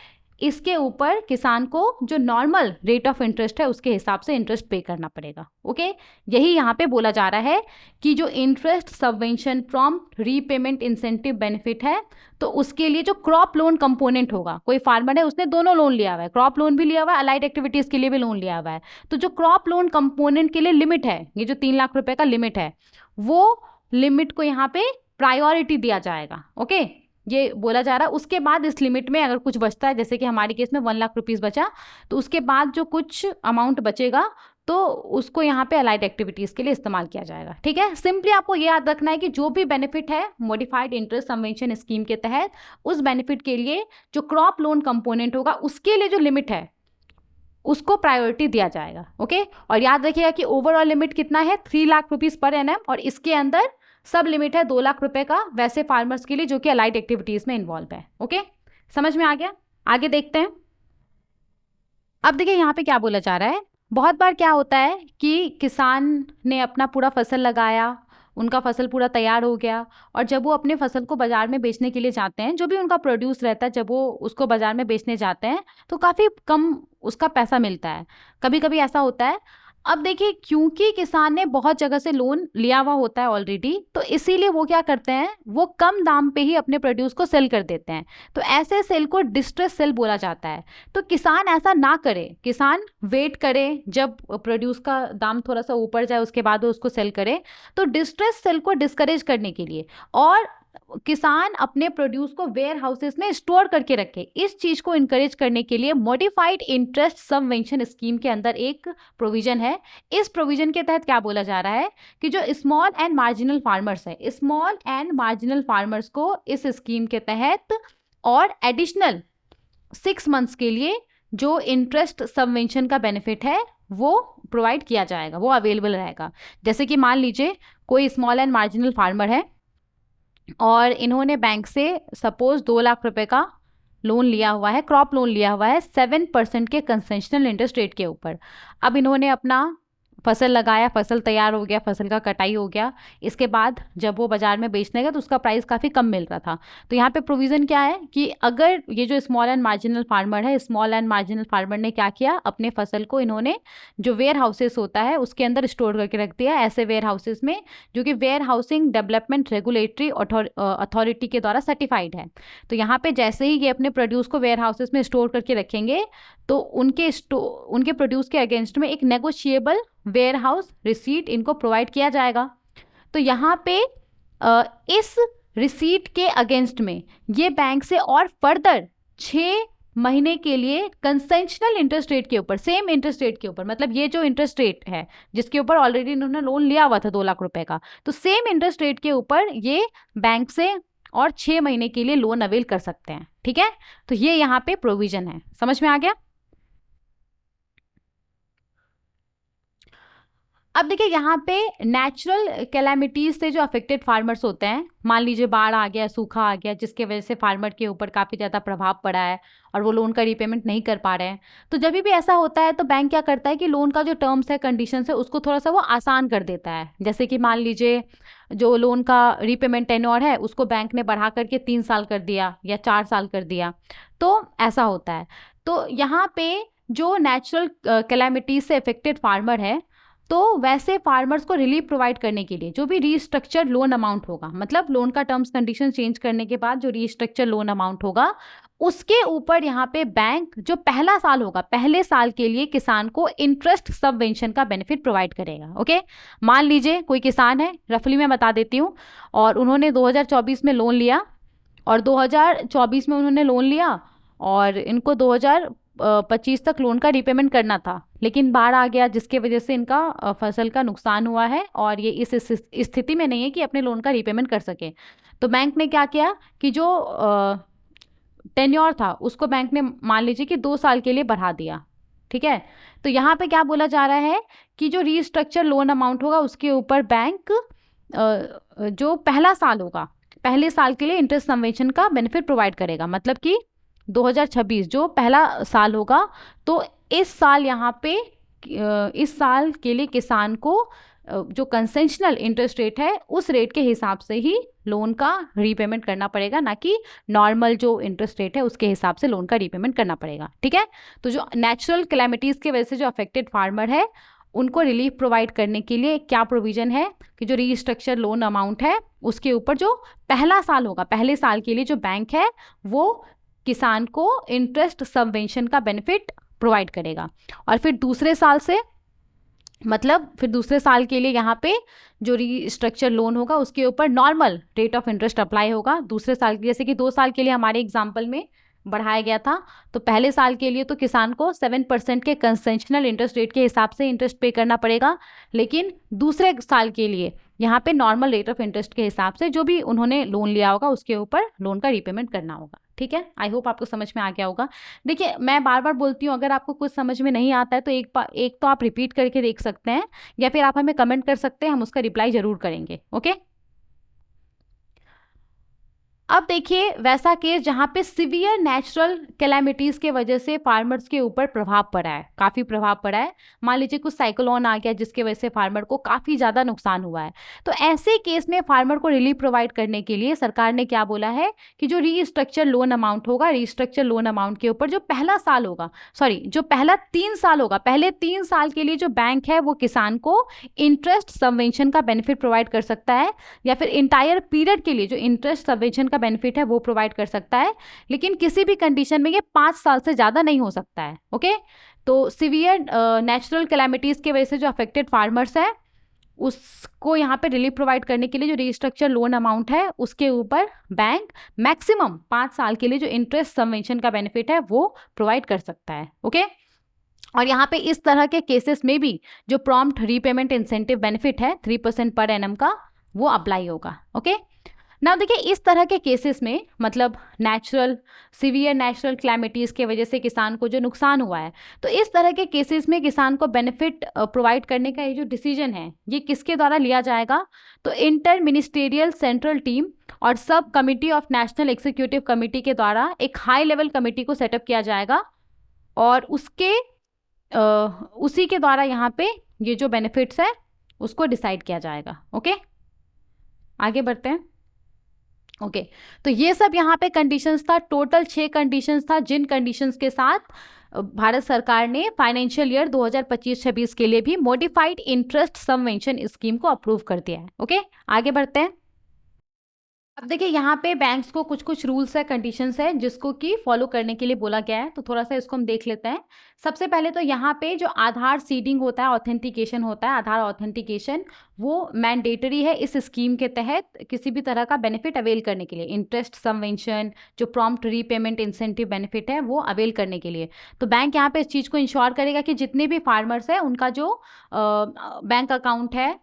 S1: इसके ऊपर किसान को जो नॉर्मल रेट ऑफ इंटरेस्ट है उसके हिसाब से इंटरेस्ट पे करना पड़ेगा। ओके, यही यहाँ पे बोला जा रहा है कि जो interest subvention prompt repayment incentive benefit है, तो उसके लिए जो क्रॉप लोन कंपोनेंट होगा, कोई फार्मर है उसने दोनों लोन लिया हुआ है, क्रॉप लोन भी लिया हुआ है, अलाइड एक्टिविटीज के लिए भी लोन लिया हुआ है, तो जो क्रॉप लोन कंपोनेंट के लिए लिमिट है, ये जो 3 लाख रुपए का लिमिट है, वो लिमिट को यहाँ पे प्रायोरिटी दिया जाएगा। ओके, ये बोला जा रहा है। उसके बाद इस लिमिट में अगर कुछ बचता है, जैसे कि हमारे केस में 1 लाख रुपीस बचा, तो उसके बाद जो कुछ अमाउंट बचेगा तो उसको यहाँ पे अलाइड एक्टिविटीज के लिए इस्तेमाल किया जाएगा। ठीक है, सिंपली आपको ये याद रखना है कि जो भी बेनिफिट है मॉडिफाइड इंटरेस्ट सबवेंशन स्कीम के तहत, उस बेनिफिट के लिए जो क्रॉप लोन कंपोनेंट होगा उसके लिए जो लिमिट है उसको प्रायोरिटी दिया जाएगा। ओके, और याद रखिएगा कि ओवरऑल लिमिट कितना है, 3 लाख रुपीस पर एनएम, और इसके अंदर सब लिमिट है 2 लाख रुपए का वैसे फार्मर्स के लिए जो कि अलाइड एक्टिविटीज में इन्वॉल्व है। ओके, समझ में आ गया? आगे देखते हैं। अब देखिए यहाँ पे क्या बोला जा रहा है। बहुत बार क्या होता है कि किसान ने अपना पूरा फसल लगाया, उनका फसल पूरा तैयार हो गया, और जब वो अपने फसल को बाजार में बेचने के लिए जाते हैं, जो भी उनका प्रोड्यूस रहता है, जब वो उसको बाजार में बेचने जाते हैं तो काफ़ी कम उसका पैसा मिलता है, कभी कभी ऐसा होता है। अब देखिए, क्योंकि किसान ने बहुत जगह से लोन लिया हुआ होता है ऑलरेडी, तो इसीलिए वो क्या करते हैं, वो कम दाम पे ही अपने प्रोड्यूस को सेल कर देते हैं। तो ऐसे सेल को डिस्ट्रेस सेल बोला जाता है। तो किसान ऐसा ना करे, किसान वेट करे जब प्रोड्यूस का दाम थोड़ा सा ऊपर जाए उसके बाद वो उसको सेल करे। तो डिस्ट्रेस सेल को डिस्करेज करने के लिए और किसान अपने प्रोड्यूस को वेयर हाउसेस में स्टोर करके रखे, इस चीज को इंकरेज करने के लिए मॉडिफाइड इंटरेस्ट सबवेंशन स्कीम के अंदर एक प्रोविजन है। इस प्रोविजन के तहत क्या बोला जा रहा है कि जो स्मॉल एंड मार्जिनल फार्मर्स है, स्मॉल एंड मार्जिनल फार्मर्स को इस स्कीम के तहत और एडिशनल 6 मंथ्स के लिए जो इंटरेस्ट सबवेंशन का बेनिफिट है वो प्रोवाइड किया जाएगा, वो अवेलेबल रहेगा। जैसे कि मान लीजिए कोई स्मॉल एंड मार्जिनल फार्मर है और इन्होंने बैंक से सपोज 2 लाख रुपए का लोन लिया हुआ है, क्रॉप लोन लिया हुआ है 7% के कंसेशनल इंटरेस्ट रेट के ऊपर। अब इन्होंने अपना फसल लगाया, फसल तैयार हो गया, फसल का कटाई हो गया, इसके बाद जब वो बाजार में बेचने गया तो उसका प्राइस काफ़ी कम मिल रहा था। तो यहाँ पे प्रोविज़न क्या है कि अगर ये जो स्मॉल एंड मार्जिनल फार्मर है, स्मॉल एंड मार्जिनल फार्मर ने क्या किया, अपने फसल को इन्होंने जो वेयर हाउसेस होता है उसके अंदर स्टोर करके रख दिया, ऐसे वेयर हाउसेस में जो कि warehousing development regulatory authority के द्वारा सर्टिफाइड है। तो यहाँ पे जैसे ही ये अपने प्रोड्यूस को वेयर हाउसेस में स्टोर करके रखेंगे तो उनके प्रोड्यूस के अगेंस्ट में एक नेगोशिएबल वेयर हाउस रिसीट इनको प्रोवाइड किया जाएगा। तो यहाँ पे इस रिसीट के अगेंस्ट में ये बैंक से और फर्दर 6 महीने के लिए कंसेशनल इंटरेस्ट रेट के ऊपर, सेम इंटरेस्ट रेट के ऊपर, मतलब ये जो इंटरेस्ट रेट है जिसके ऊपर ऑलरेडी इन्होंने लोन लिया हुआ था 2 लाख रुपए का, तो सेम इंटरेस्ट रेट के ऊपर ये बैंक से और 6 महीने के लिए लोन अवेल कर सकते हैं। ठीक है, तो ये यहाँ पे प्रोविजन है। समझ में आ गया? अब देखिए यहाँ पे नेचुरल कैलामिटीज से जो अफेक्टेड फार्मर्स होते हैं, मान लीजिए बाढ़ आ गया, सूखा आ गया, जिसके वजह से फार्मर के ऊपर काफ़ी ज़्यादा प्रभाव पड़ा है और वो लोन का रीपेमेंट नहीं कर पा रहे हैं, तो जब भी ऐसा होता है तो बैंक क्या करता है कि लोन का जो टर्म्स है, कंडीशंस है, उसको थोड़ा सा वो आसान कर देता है। जैसे कि मान लीजिए जो लोन का रीपेमेंट टेन्योर है उसको बैंक ने बढ़ा करके 3 साल कर दिया या 4 साल कर दिया, तो ऐसा होता है। तो यहाँ पे जो नेचुरल कैलामिटीज से अफेक्टेड फार्मर है, तो वैसे फार्मर्स को रिलीफ प्रोवाइड करने के लिए जो भी रीस्ट्रक्चर लोन अमाउंट होगा, मतलब लोन का टर्म्स कंडीशन चेंज करने के बाद जो रीस्ट्रक्चर लोन अमाउंट होगा, उसके ऊपर यहाँ पे बैंक जो पहला साल होगा, पहले साल के लिए किसान को इंटरेस्ट सबवेंशन का बेनिफिट प्रोवाइड करेगा। ओके, मान लीजिए कोई किसान है, रफली मैं बता देती हूँ, और उन्होंने 2024 में लोन लिया, और 2024 में उन्होंने लोन लिया और इनको 2025 तक लोन का रीपेमेंट करना था, लेकिन बाढ़ आ गया जिसके वजह से इनका फसल का नुकसान हुआ है और ये इस स्थिति में नहीं है कि अपने लोन का रीपेमेंट कर सके। तो बैंक ने क्या किया कि जो टेन्योर था उसको बैंक ने मान लीजिए कि 2 साल के लिए बढ़ा दिया। ठीक है, तो यहाँ पे क्या बोला जा रहा है कि जो रीस्ट्रक्चर लोन अमाउंट होगा उसके ऊपर बैंक जो पहला साल होगा, पहले साल के लिए इंटरेस्ट सबवेंशन का बेनिफिट प्रोवाइड करेगा। मतलब कि 2026 जो पहला साल होगा, तो इस साल यहाँ पे इस साल के लिए किसान को जो कंसेशनल इंटरेस्ट रेट है उस रेट के हिसाब से ही लोन का रीपेमेंट करना पड़ेगा, ना कि नॉर्मल जो इंटरेस्ट रेट है उसके हिसाब से लोन का रीपेमेंट करना पड़ेगा। ठीक है, तो जो नेचुरल कैलेमिटीज़ की वजह से जो अफेक्टेड फार्मर है उनको रिलीफ प्रोवाइड करने के लिए क्या प्रोविजन है कि जो रीस्ट्रक्चर लोन अमाउंट है उसके ऊपर जो पहला साल होगा, पहले साल के लिए जो बैंक है वो किसान को इंटरेस्ट सबवेंशन का बेनिफिट प्रोवाइड करेगा। और फिर दूसरे साल से, मतलब फिर दूसरे साल के लिए यहाँ पे जो रीस्ट्रक्चर लोन होगा उसके ऊपर normal rate of interest apply होगा दूसरे साल के, जैसे कि 2 साल के लिए हमारे एग्जाम्पल में बढ़ाया गया था। तो पहले साल के लिए तो किसान को 7% के कंसेशनल इंटरेस्ट रेट के हिसाब से इंटरेस्ट पे करना पड़ेगा, लेकिन दूसरे साल के लिए यहाँ पे नॉर्मल रेट ऑफ इंटरेस्ट के हिसाब से जो भी उन्होंने लोन लिया होगा उसके ऊपर लोन का रीपेमेंट करना होगा। ठीक है, आई होप आपको समझ में आ गया होगा। देखिए मैं बार बार बोलती हूँ, अगर आपको कुछ समझ में नहीं आता है तो एक तो आप रिपीट करके देख सकते हैं या फिर आप हमें कमेंट कर सकते हैं, हम उसका रिप्लाई जरूर करेंगे। ओके, अब देखिए वैसा केस जहाँ पे सिवियर नेचुरल कैलेमिटीज के वजह से फार्मर्स के ऊपर प्रभाव पड़ा है, काफ़ी प्रभाव पड़ा है। मान लीजिए कुछ साइक्लोन आ गया जिसके वजह से फार्मर को काफ़ी ज़्यादा नुकसान हुआ है, तो ऐसे केस में फार्मर को रिलीफ प्रोवाइड करने के लिए सरकार ने क्या बोला है कि जो रीस्ट्रक्चर लोन अमाउंट होगा, रीस्ट्रक्चर लोन अमाउंट के ऊपर जो पहला साल होगा, सॉरी जो पहला 3 साल होगा, पहले 3 साल के लिए जो बैंक है वो किसान को इंटरेस्ट सबवेंशन का बेनिफिट प्रोवाइड कर सकता है, या फिर इंटायर पीरियड के लिए जो इंटरेस्ट सबवेंशन का बेनिफिट है वो प्रोवाइड कर सकता है, लेकिन किसी भी कंडीशन में ये 5 साल से ज़्यादा नहीं हो सकता है। ओके, तो सिवियर नेचुरल कैलेमिटीज़ की वजह से जो अफेक्टेड फार्मर्स है उसको यहाँ पे रिलीफ प्रोवाइड करने के लिए जो रीस्ट्रक्चर लोन अमाउंट है उसके ऊपर बैंक मैक्सिमम 5 साल के लिए जो इंटरेस्ट सबवेंशन का बेनिफिट है वो प्रोवाइड कर सकता है। ओके, और यहाँ पे इस तरह के केसेस में भी जो प्रॉम्प्ट रीपेमेंट इंसेंटिव बेनिफिट है 3% पर एनम का वो अप्लाई होगा। ओके, ना देखिए इस तरह के केसेस में मतलब सिवियर नेचुरल क्लैमिटीज़ के वजह से किसान को जो नुकसान हुआ है, तो इस तरह के केसेस में किसान को बेनिफिट प्रोवाइड करने का ये जो डिसीजन है ये किसके द्वारा लिया जाएगा, तो इंटर मिनिस्टेरियल सेंट्रल टीम और सब committee of national executive committee के द्वारा एक हाई लेवल कमेटी को सेटअप किया जाएगा और उसी के द्वारा यहाँ पे ये जो बेनिफिट्स है उसको डिसाइड किया जाएगा। ओके, आगे बढ़ते हैं। ओके, तो ये सब यहाँ पे कंडीशंस था, टोटल 6 कंडीशंस था, जिन कंडीशंस के साथ भारत सरकार ने फाइनेंशियल ईयर 2025-26 के लिए भी मॉडिफाइड इंटरेस्ट सबवेंशन स्कीम को अप्रूव कर दिया है। ओके, आगे बढ़ते हैं। अब देखिए यहाँ पे बैंक्स को कुछ कुछ रूल्स है, कंडीशंस है जिसको कि फॉलो करने के लिए बोला गया है, तो थोड़ा सा इसको हम देख लेते हैं। सबसे पहले तो यहाँ पे जो आधार सीडिंग होता है, ऑथेंटिकेशन होता है, आधार ऑथेंटिकेशन वो मैंडेटरी है इस स्कीम के तहत किसी भी तरह का बेनिफिट अवेल करने के लिए, इंटरेस्ट सबवेंशन जो प्रॉम्प्ट रीपेमेंट इंसेंटिव बेनिफिट है वो अवेल करने के लिए। तो बैंक यहाँ पे इस चीज़ को इंश्योर करेगा कि जितने भी फार्मर्स है उनका जो बैंक अकाउंट है,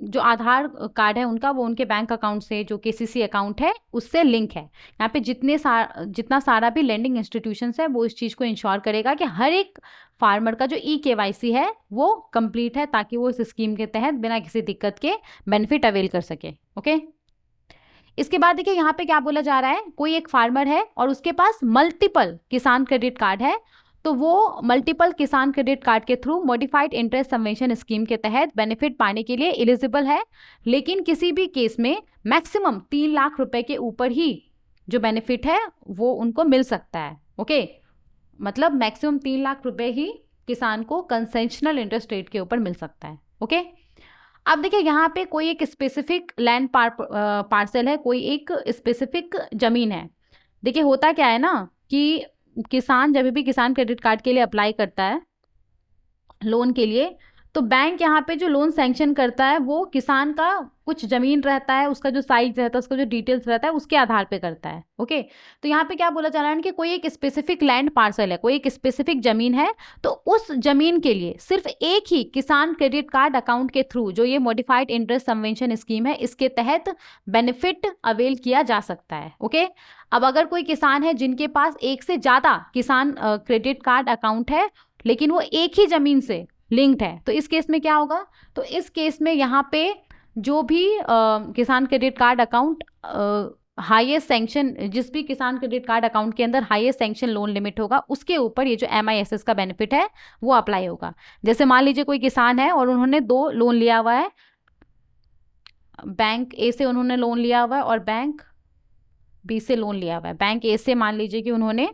S1: जो आधार कार्ड है उनका, वो उनके बैंक अकाउंट से जो केसीसी अकाउंट है उससे लिंक है। यहाँ पे जितना सारा भी लेंडिंग इंस्टीट्यूशंस है वो इस चीज़ को इंश्योर करेगा कि हर एक फार्मर का जो KYC है वो कंप्लीट है, ताकि वो इस स्कीम के तहत बिना किसी दिक्कत के बेनिफिट अवेल कर सके। ओके, इसके बाद देखिए यहाँ पे क्या बोला जा रहा है, कोई एक फार्मर है और उसके पास मल्टीपल किसान क्रेडिट कार्ड है, तो वो मल्टीपल किसान क्रेडिट कार्ड के through modified interest subvention scheme के तहत बेनिफिट पाने के लिए एलिजिबल है, लेकिन किसी भी केस में मैक्सिमम 3 लाख रुपए के ऊपर ही जो बेनिफिट है वो उनको मिल सकता है। ओके, मतलब मैक्सिमम 3 लाख रुपए ही किसान को कंसेशनल इंटरेस्ट रेट के ऊपर मिल सकता है। ओके, अब देखिए यहाँ पे कोई एक स्पेसिफिक लैंड पार्सल है, कोई एक स्पेसिफिक जमीन है। देखिए होता क्या है ना कि किसान जब भी किसान क्रेडिट कार्ड के लिए अप्लाई करता है लोन के लिए, तो बैंक यहाँ पे जो लोन सैंक्शन करता है वो किसान का कुछ ज़मीन रहता है, उसका जो साइज रहता है, उसका जो डिटेल्स रहता है उसके आधार पे करता है। ओके, तो यहाँ पे क्या बोला जा रहा है कि कोई एक स्पेसिफिक लैंड पार्सल है, कोई एक स्पेसिफिक ज़मीन है, तो उस ज़मीन के लिए सिर्फ एक ही किसान क्रेडिट कार्ड अकाउंट के थ्रू जो ये मॉडिफाइड इंटरेस्ट सबवेंशन स्कीम है इसके तहत बेनिफिट अवेल किया जा सकता है। ओके, अब अगर कोई किसान है जिनके पास एक से ज़्यादा किसान क्रेडिट कार्ड अकाउंट है लेकिन वो एक ही ज़मीन से लिंक्ड है, तो इस केस में क्या होगा, तो इस केस में यहाँ पे जो भी किसान credit card account highest sanction, जिस भी किसान क्रेडिट कार्ड अकाउंट के अंदर हाईएस्ट सैंक्शन लोन लिमिट होगा उसके ऊपर ये जो MISS का बेनिफिट है वो अप्लाई होगा। जैसे मान लीजिए कोई किसान है और उन्होंने 2 लोन लिया हुआ है, बैंक ए से उन्होंने लोन लिया हुआ है और बैंक बी से लोन लिया हुआ है। बैंक ए से मान लीजिए कि उन्होंने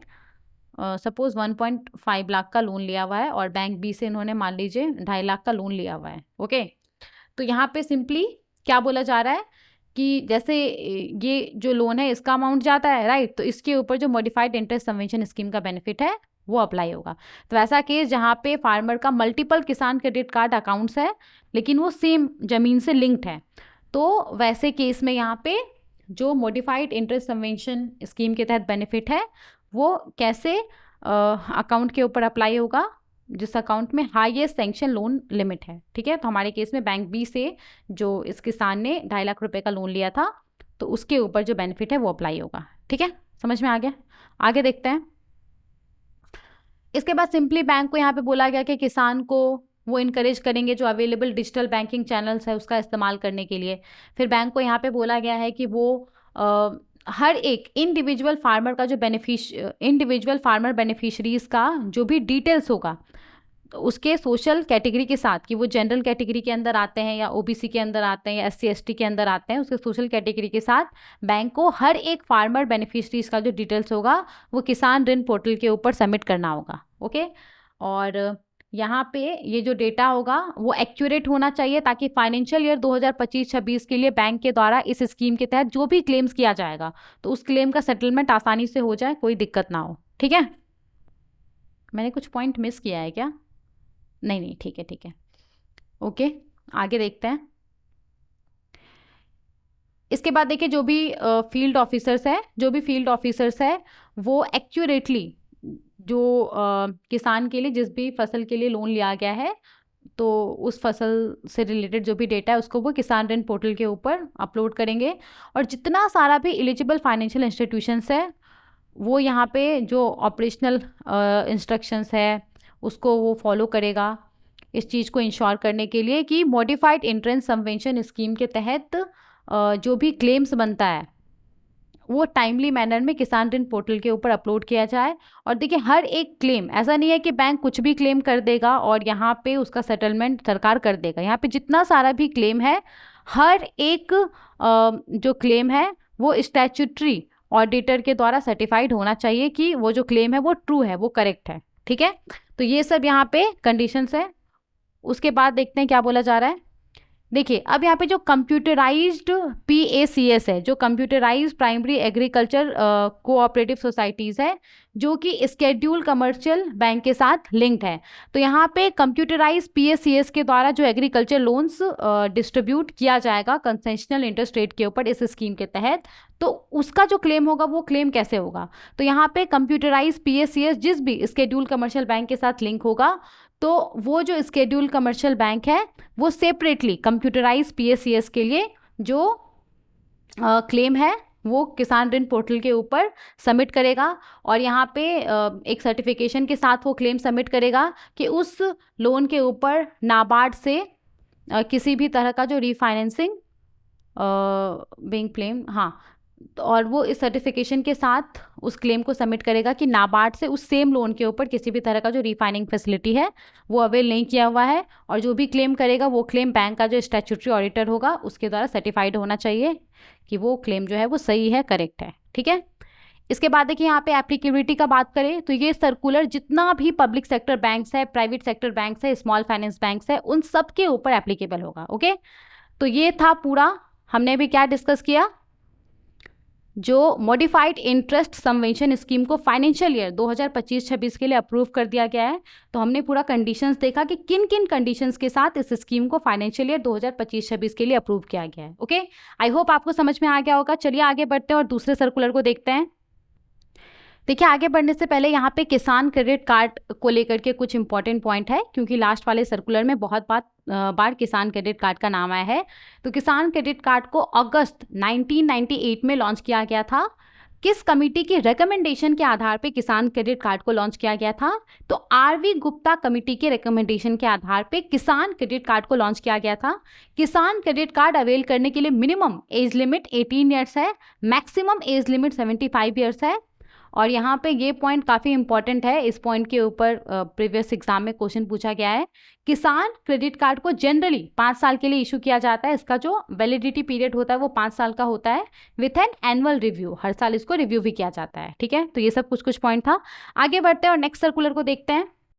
S1: सपोज 1.5 लाख का लोन लिया हुआ है और बैंक बी से उन्होंने मान लीजिए 2.5 लाख का लोन लिया हुआ है। ओके, तो यहाँ पे सिंपली क्या बोला जा रहा है कि जैसे ये जो लोन है इसका अमाउंट जाता है, राइट, तो इसके ऊपर जो मॉडिफाइड इंटरेस्ट सबवेंशन स्कीम का बेनिफिट है वो अप्लाई होगा। तो ऐसा केस जहाँ पे फार्मर का मल्टीपल किसान क्रेडिट कार्ड अकाउंट्स है लेकिन वो सेम जमीन से लिंक्ड है, तो वैसे केस में यहाँ पे जो मॉडिफाइड इंटरेस्ट सबवेंशन स्कीम के तहत बेनिफिट है वो कैसे अकाउंट के ऊपर अप्लाई होगा, जिस अकाउंट में हाईएस्ट सैंक्शन लोन लिमिट है। ठीक है, तो हमारे केस में बैंक बी से जो इस किसान ने 2.5 लाख रुपए का लोन लिया था तो उसके ऊपर जो बेनिफिट है वो अप्लाई होगा। ठीक है, समझ में आ गया? आगे देखते हैं। इसके बाद सिंपली बैंक को यहाँ पे बोला गया कि किसान को वो इनकरेज करेंगे जो अवेलेबल डिजिटल बैंकिंग चैनल्स है उसका इस्तेमाल करने के लिए। फिर बैंक को यहाँ पे बोला गया है कि वो हर एक इंडिविजुअल फार्मर का जो इंडिविजुअल फार्मर बेनिफिशरीज का जो भी डिटेल्स होगा तो उसके सोशल कैटेगरी के साथ, कि वो जनरल कैटेगरी के अंदर आते हैं या OBC के अंदर आते हैं या SC ST के अंदर आते हैं, उसके सोशल कैटेगरी के साथ बैंक को हर एक फार्मर बेनिफिशरीज का जो डिटेल्स होगा वो किसान ऋण पोर्टल के ऊपर सबमिट करना होगा। ओके, और यहाँ पे ये जो डेटा होगा वो एक्यूरेट होना चाहिए ताकि फाइनेंशियल ईयर 2025-26 के लिए बैंक के द्वारा इस स्कीम के तहत जो भी क्लेम्स किया जाएगा तो उस क्लेम का सेटलमेंट आसानी से हो जाए, कोई दिक्कत ना हो। ठीक है, मैंने कुछ पॉइंट मिस किया है क्या? नहीं, ठीक है, ठीक है। ओके, आगे देखते हैं। इसके बाद देखिए जो भी फील्ड ऑफिसर्स है वो एक्यूरेटली जो किसान के लिए जिस भी फसल के लिए लोन लिया गया है तो उस फसल से रिलेटेड जो भी डेटा है उसको वो किसान ऋण पोर्टल के ऊपर अपलोड करेंगे, और जितना सारा भी एलिजिबल फाइनेंशियल इंस्टीट्यूशंस है वो यहाँ पे जो ऑपरेशनल इंस्ट्रक्शंस है उसको वो फॉलो करेगा इस चीज़ को इंश्योर करने के लिए कि मॉडिफाइड इंटरेस्ट सबवेंशन स्कीम के तहत जो भी क्लेम्स बनता है वो टाइमली मैनर में किसान ऋण पोर्टल के ऊपर अपलोड किया जाए। और देखिए हर एक क्लेम, ऐसा नहीं है कि बैंक कुछ भी क्लेम कर देगा और यहाँ पे उसका सेटलमेंट सरकार कर देगा। यहाँ पे जितना सारा भी क्लेम है, हर एक जो क्लेम है वो स्टैट्यूटरी ऑडिटर के द्वारा सर्टिफाइड होना चाहिए कि वो जो क्लेम है वो ट्रू है, वो करेक्ट है। ठीक है, तो ये सब यहाँ पे कंडीशंस है। उसके बाद देखते हैं क्या बोला जा रहा है। देखिए अब यहाँ पे जो कंप्यूटराइज्ड PACS है, जो computerised primary agriculture cooperative societies है जो कि स्केड्यूल कमर्शियल बैंक के साथ लिंक्ड है, तो यहाँ पे कंप्यूटराइज्ड PACS के द्वारा जो एग्रीकल्चर लोन्स डिस्ट्रीब्यूट किया जाएगा कंसेशनल इंटरेस्ट रेट के ऊपर इस स्कीम के तहत, तो उसका जो क्लेम होगा वो क्लेम कैसे होगा। तो यहाँ पे कंप्यूटराइज्ड PACS जिस भी स्केड्यूल कमर्शियल बैंक के साथ लिंक होगा तो वो जो स्केड्यूल कमर्शियल बैंक है वो सेपरेटली कंप्यूटराइज PACS के लिए जो क्लेम है वो किसान ऋण पोर्टल के ऊपर सबमिट करेगा, और यहाँ पे एक सर्टिफिकेशन के साथ वो क्लेम सबमिट करेगा कि उस लोन के ऊपर नाबार्ड से किसी भी तरह का जो रीफाइनेंसिंग बिंग क्लेम, हाँ, और वो इस सर्टिफिकेशन के साथ उस क्लेम को सबमिट करेगा कि नाबार्ड से उस सेम लोन के ऊपर किसी भी तरह का जो रीफाइनिंग फैसिलिटी है वो अवेल नहीं किया हुआ है, और जो भी क्लेम करेगा वो क्लेम बैंक का जो स्टैट्यूटरी ऑडिटर होगा उसके द्वारा सर्टिफाइड होना चाहिए कि वो क्लेम जो है वो सही है, करेक्ट है। ठीक है, इसके बाद देखिए यहाँ पे एप्लीकेबिलिटी का बात करें तो ये सर्कुलर जितना भी पब्लिक सेक्टर बैंक्स है, प्राइवेट सेक्टर बैंक्स है, स्मॉल फाइनेंस बैंक्स है, उन सब के ऊपर एप्लीकेबल होगा। ओके, तो ये था पूरा, हमने भी क्या डिस्कस किया, जो मॉडिफाइड इंटरेस्ट सबवेंशन स्कीम को फाइनेंशियल ईयर 2025-26 के लिए अप्रूव कर दिया गया है। तो हमने पूरा कंडीशंस देखा कि किन किन कंडीशंस के साथ इस स्कीम को फाइनेंशियल ईयर 2025-26 के लिए अप्रूव किया गया है। ओके, आई होप आपको समझ में आ गया होगा। चलिए आगे बढ़ते हैं और दूसरे सर्कुलर को देखते हैं। देखिए आगे बढ़ने से पहले यहाँ पे किसान क्रेडिट कार्ड को लेकर के कुछ इंपॉर्टेंट पॉइंट है, क्योंकि लास्ट वाले सर्कुलर में बहुत बार किसान क्रेडिट कार्ड का नाम आया है। तो किसान क्रेडिट कार्ड को अगस्त 1998 में लॉन्च किया गया था। किस कमिटी की रिकमेंडेशन के आधार पे किसान क्रेडिट कार्ड को लॉन्च किया गया था? तो आरवी गुप्ता कमेटी के रिकमेंडेशन के आधार पे किसान क्रेडिट कार्ड को लॉन्च किया गया था। किसान क्रेडिट कार्ड अवेल करने के लिए मिनिमम एज लिमिट 18 ईयर्स है, मैक्सिमम एज लिमिट 75 ईयर्स है। और यहाँ पे ये पॉइंट काफ़ी इंपॉर्टेंट है, इस पॉइंट के ऊपर प्रीवियस एग्जाम में क्वेश्चन पूछा गया है। किसान क्रेडिट कार्ड को जनरली 5 साल के लिए इशू किया जाता है। इसका जो वैलिडिटी पीरियड होता है वो 5 साल का होता है विथ एन एनुअल रिव्यू। हर साल इसको रिव्यू भी किया जाता है। ठीक है, तो ये सब कुछ पॉइंट था। आगे बढ़ते हैं और नेक्स्ट सर्कुलर को देखते हैं।